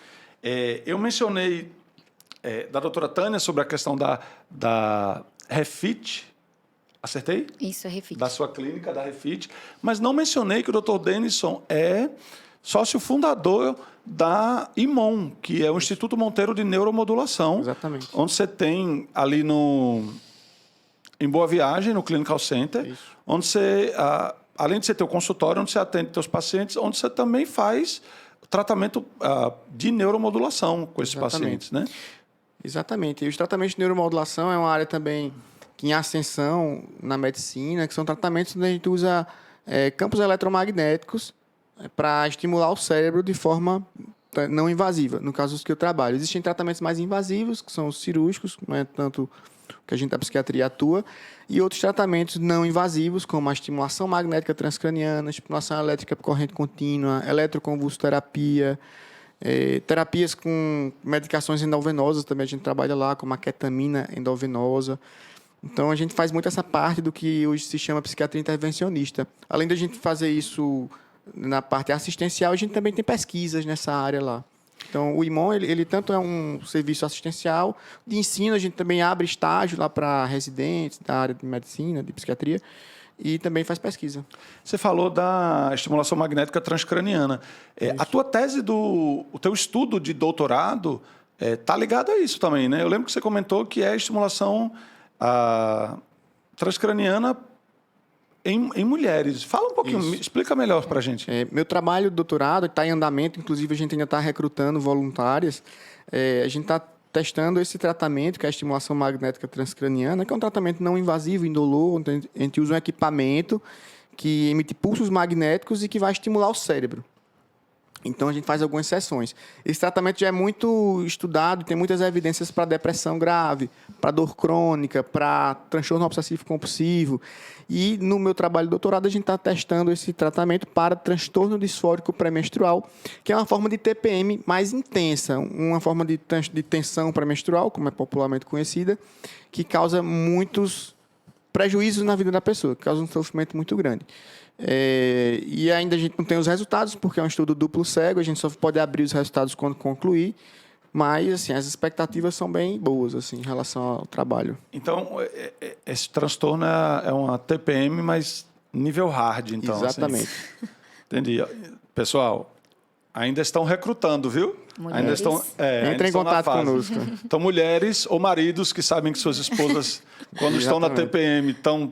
Speaker 1: Eu mencionei da doutora Tânia sobre a questão da Refit. Acertei?
Speaker 3: Isso, é Refit.
Speaker 1: Da sua clínica, da Refit. Mas não mencionei que o Dr. Denison é sócio fundador da IMON, que é o Instituto Monteiro de Neuromodulação.
Speaker 2: Exatamente.
Speaker 1: Onde você tem ali em Boa Viagem, no Clinical Center,
Speaker 2: Isso.
Speaker 1: onde você, além de você ter o consultório, onde você atende seus pacientes, onde você também faz tratamento de neuromodulação com esses pacientes, né?
Speaker 2: Exatamente. E os tratamentos de neuromodulação é uma área também que em ascensão na medicina, que são tratamentos onde a gente usa campos eletromagnéticos para estimular o cérebro de forma não invasiva, no caso dos que eu trabalho. Existem tratamentos mais invasivos, que são os cirúrgicos, não é tanto que a gente da psiquiatria atua, e outros tratamentos não invasivos, como a estimulação magnética transcraniana, estimulação elétrica por corrente contínua, eletroconvulsoterapia, terapias com medicações endovenosas, também a gente trabalha lá, como a ketamina endovenosa. Então, a gente faz muito essa parte do que hoje se chama psiquiatria intervencionista. Além da gente fazer isso na parte assistencial, a gente também tem pesquisas nessa área lá. Então, o IMON, ele tanto é um serviço assistencial, de ensino, a gente também abre estágio lá para residentes da área de medicina, de psiquiatria, e também faz pesquisa.
Speaker 1: Você falou da estimulação magnética transcraniana. A tua tese, o teu estudo de doutorado está ligado a isso também, né? Eu lembro que você comentou que é a estimulação transcraniana em mulheres. Fala um pouquinho,
Speaker 2: Isso.
Speaker 1: explica melhor para a gente.
Speaker 2: Meu trabalho de doutorado está em andamento, inclusive a gente ainda está recrutando voluntárias. A gente está testando esse tratamento, que é a estimulação magnética transcraniana, que é um tratamento não invasivo, indolor, onde a gente usa um equipamento que emite pulsos magnéticos e que vai estimular o cérebro. Então, a gente faz algumas sessões. Esse tratamento já é muito estudado, tem muitas evidências para depressão grave, para dor crônica, para transtorno obsessivo-compulsivo. E, no meu trabalho de doutorado, a gente está testando esse tratamento para transtorno disfórico pré-menstrual, que é uma forma de TPM mais intensa, uma forma de tensão pré-menstrual, como é popularmente conhecida, que causa muitos prejuízos na vida da pessoa, que causa um sofrimento muito grande. E ainda a gente não tem os resultados, porque é um estudo duplo cego, a gente só pode abrir os resultados quando concluir, mas assim, as expectativas são bem boas assim, em relação ao trabalho.
Speaker 1: Então, esse transtorno é uma TPM, mas nível hard, então.
Speaker 2: Exatamente.
Speaker 1: Assim. Entendi. Pessoal, ainda estão recrutando, viu?
Speaker 3: Mulheres.
Speaker 1: Ainda estão, ainda
Speaker 2: Entre em
Speaker 1: estão na
Speaker 2: contato
Speaker 1: fase.
Speaker 2: conosco.
Speaker 1: Então, mulheres ou maridos que sabem que suas esposas, quando estão na
Speaker 2: Exatamente.
Speaker 1: TPM, estão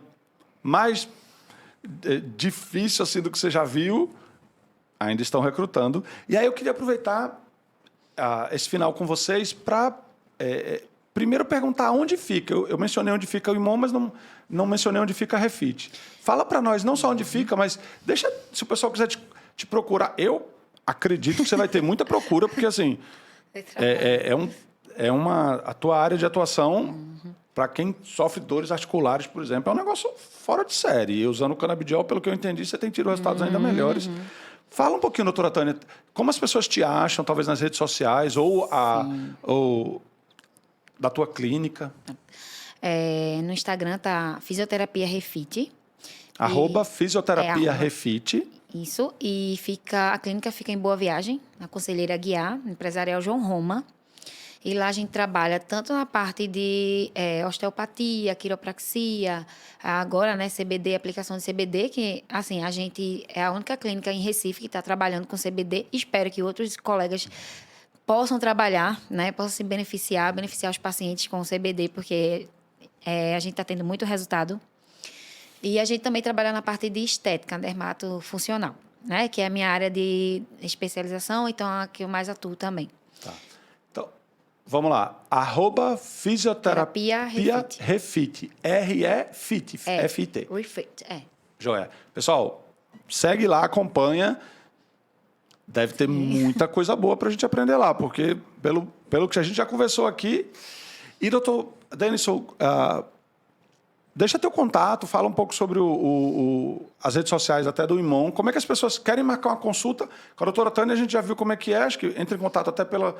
Speaker 1: mais difícil assim do que você já viu, ainda estão recrutando. E aí eu queria aproveitar esse final com vocês para primeiro perguntar onde fica. Eu mencionei onde fica o IMON, mas não mencionei onde fica a Refit. Fala para nós não só onde fica, mas deixa, se o pessoal quiser te procurar. Eu acredito que você vai ter muita procura, porque assim a tua área de atuação, para quem sofre dores articulares, por exemplo, é um negócio fora de série. E usando o canabidiol, pelo que eu entendi, você tem tido resultados ainda melhores. Fala um pouquinho, doutora Tânia, como as pessoas te acham, talvez nas redes sociais, ou da tua clínica.
Speaker 3: No Instagram tá Fisioterapia Refit.
Speaker 1: @ Fisioterapia Refit.
Speaker 3: Isso. E a clínica fica em Boa Viagem, na Conselheira Guiar, empresarial João Roma. E lá a gente trabalha tanto na parte de osteopatia, quiropraxia, agora, né, CBD, aplicação de CBD, que, assim, a gente é a única clínica em Recife que está trabalhando com CBD. Espero que outros colegas possam trabalhar, né, possam se beneficiar os pacientes com CBD, porque a gente está tendo muito resultado. E a gente também trabalha na parte de estética, dermatofuncional, né, que é a minha área de especialização, então é a que eu mais atuo também.
Speaker 1: Tá. Então, vamos lá. @ Fisioterapia Refit. R-E-FIT. F-I-T.
Speaker 3: Refit,
Speaker 1: Joia. Pessoal, segue lá, acompanha. Deve ter muita coisa boa para a gente aprender lá, porque pelo que a gente já conversou aqui. E, doutor Denison, deixa teu contato, fala um pouco sobre as redes sociais até do IMON. Como é que as pessoas querem marcar uma consulta? Com a doutora Tânia, a gente já viu como é que é. Acho que entra em contato até pelo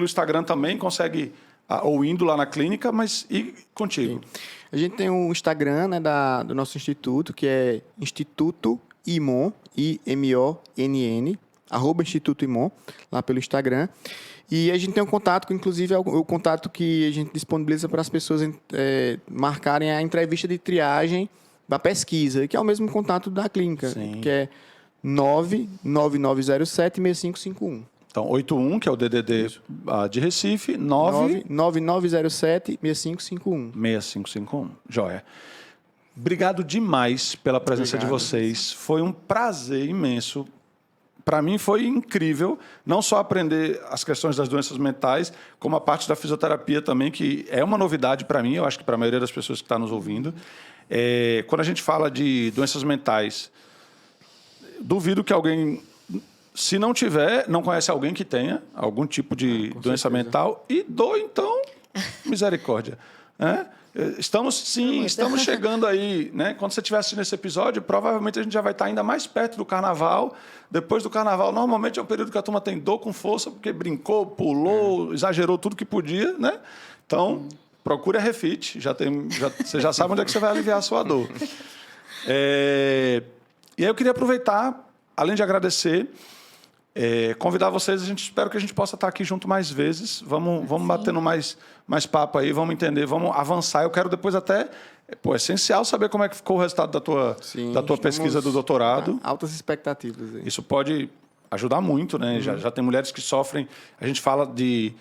Speaker 1: Instagram também, consegue, ou indo lá na clínica, mas e contigo?
Speaker 2: Sim. A gente tem um Instagram, né, do nosso instituto, que é Instituto IMON, IMONN, @ Instituto IMON, lá pelo Instagram. E a gente tem um contato, inclusive é o contato que a gente disponibiliza para as pessoas marcarem a entrevista de triagem da pesquisa, que é o mesmo contato da clínica,
Speaker 1: Sim.
Speaker 2: que é 99907-6551.
Speaker 1: Então, 81, que é o DDD de Recife,
Speaker 2: 99907-6551.
Speaker 1: 6551. Joia. Obrigado demais pela presença de vocês. Foi um prazer imenso. Para mim foi incrível, não só aprender as questões das doenças mentais, como a parte da fisioterapia também, que é uma novidade para mim, eu acho que para a maioria das pessoas que estão nos ouvindo. Quando a gente fala de doenças mentais, duvido que alguém, se não tiver, não conhece alguém que tenha algum tipo de doença mental. E então, misericórdia. Estamos chegando aí, né? Quando você estiver assistindo esse episódio, provavelmente a gente já vai estar ainda mais perto do carnaval. Depois do carnaval, normalmente é um período que a turma tem dor com força, porque brincou, pulou, exagerou tudo que podia, né? Então, procure a Refit, você já sabe onde é que você vai aliviar a sua dor. E aí eu queria aproveitar, além de agradecer, convidar vocês, espero que a gente possa estar aqui junto mais vezes. Vamos batendo mais papo aí, vamos entender, vamos avançar. Eu quero depois até... é essencial saber como é que ficou o resultado da tua pesquisa do doutorado.
Speaker 2: Altas expectativas aí.
Speaker 1: Isso pode ajudar muito, né? Já tem mulheres que sofrem... A gente fala de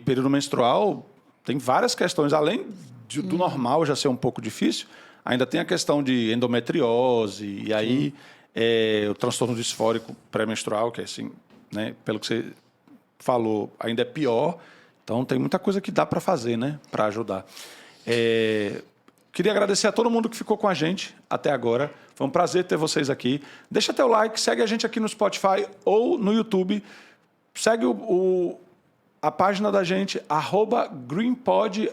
Speaker 1: período menstrual, tem várias questões. Além do normal já ser um pouco difícil, ainda tem a questão de endometriose, e aí o transtorno disfórico pré-menstrual, que é assim, né, pelo que você falou, ainda é pior. Então, tem muita coisa que dá para fazer, né, para ajudar. Queria agradecer a todo mundo que ficou com a gente até agora. Foi um prazer ter vocês aqui. Deixa teu like, segue a gente aqui no Spotify ou no YouTube. Segue a página da gente, @greenpod_br,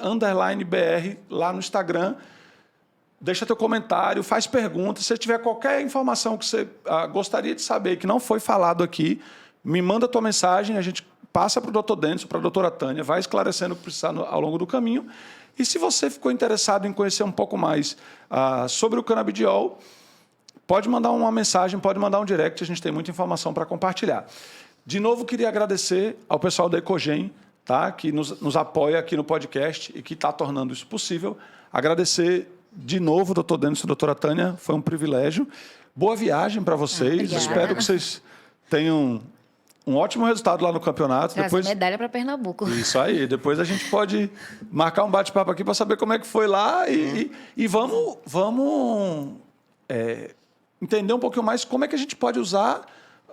Speaker 1: lá no Instagram. Deixa teu comentário, faz perguntas. Se tiver qualquer informação que você gostaria de saber que não foi falado aqui, me manda tua mensagem, a gente passa para o Dr. Denison, para a doutora Tânia, vai esclarecendo o que precisar ao longo do caminho. E se você ficou interessado em conhecer um pouco mais sobre o canabidiol, pode mandar uma mensagem, pode mandar um direct, a gente tem muita informação para compartilhar. De novo, queria agradecer ao pessoal da Ecogen, tá, que nos apoia aqui no podcast e que está tornando isso possível. Agradecer de novo, doutor Denison e doutora Tânia, foi um privilégio. Boa viagem para vocês,
Speaker 3: Obrigada.
Speaker 1: espero que vocês tenham um ótimo resultado lá no campeonato.
Speaker 3: Trazer medalha para Pernambuco.
Speaker 1: Isso aí, depois a gente pode marcar um bate-papo aqui para saber como é que foi lá e vamos entender um pouquinho mais como é que a gente pode usar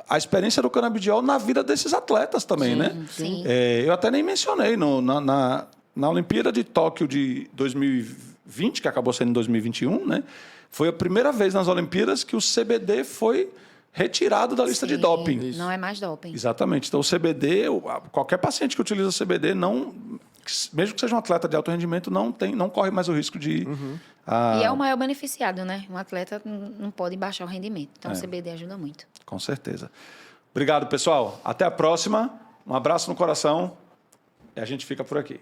Speaker 1: a experiência do canabidiol na vida desses atletas também, né?
Speaker 3: Sim.
Speaker 1: Eu até nem mencionei, na Olimpíada de Tóquio de 2020, que acabou sendo em 2021, né? Foi a primeira vez nas Olimpíadas que o CBD foi retirado da lista de doping.
Speaker 2: Isso.
Speaker 3: Não é mais doping.
Speaker 1: Exatamente. Então, o CBD, qualquer paciente que utiliza CBD, mesmo que seja um atleta de alto rendimento, não corre mais o risco de...
Speaker 3: E é o maior beneficiado, né? Um atleta não pode baixar o rendimento. Então, o CBD ajuda muito.
Speaker 1: Com certeza. Obrigado, pessoal. Até a próxima. Um abraço no coração. E a gente fica por aqui.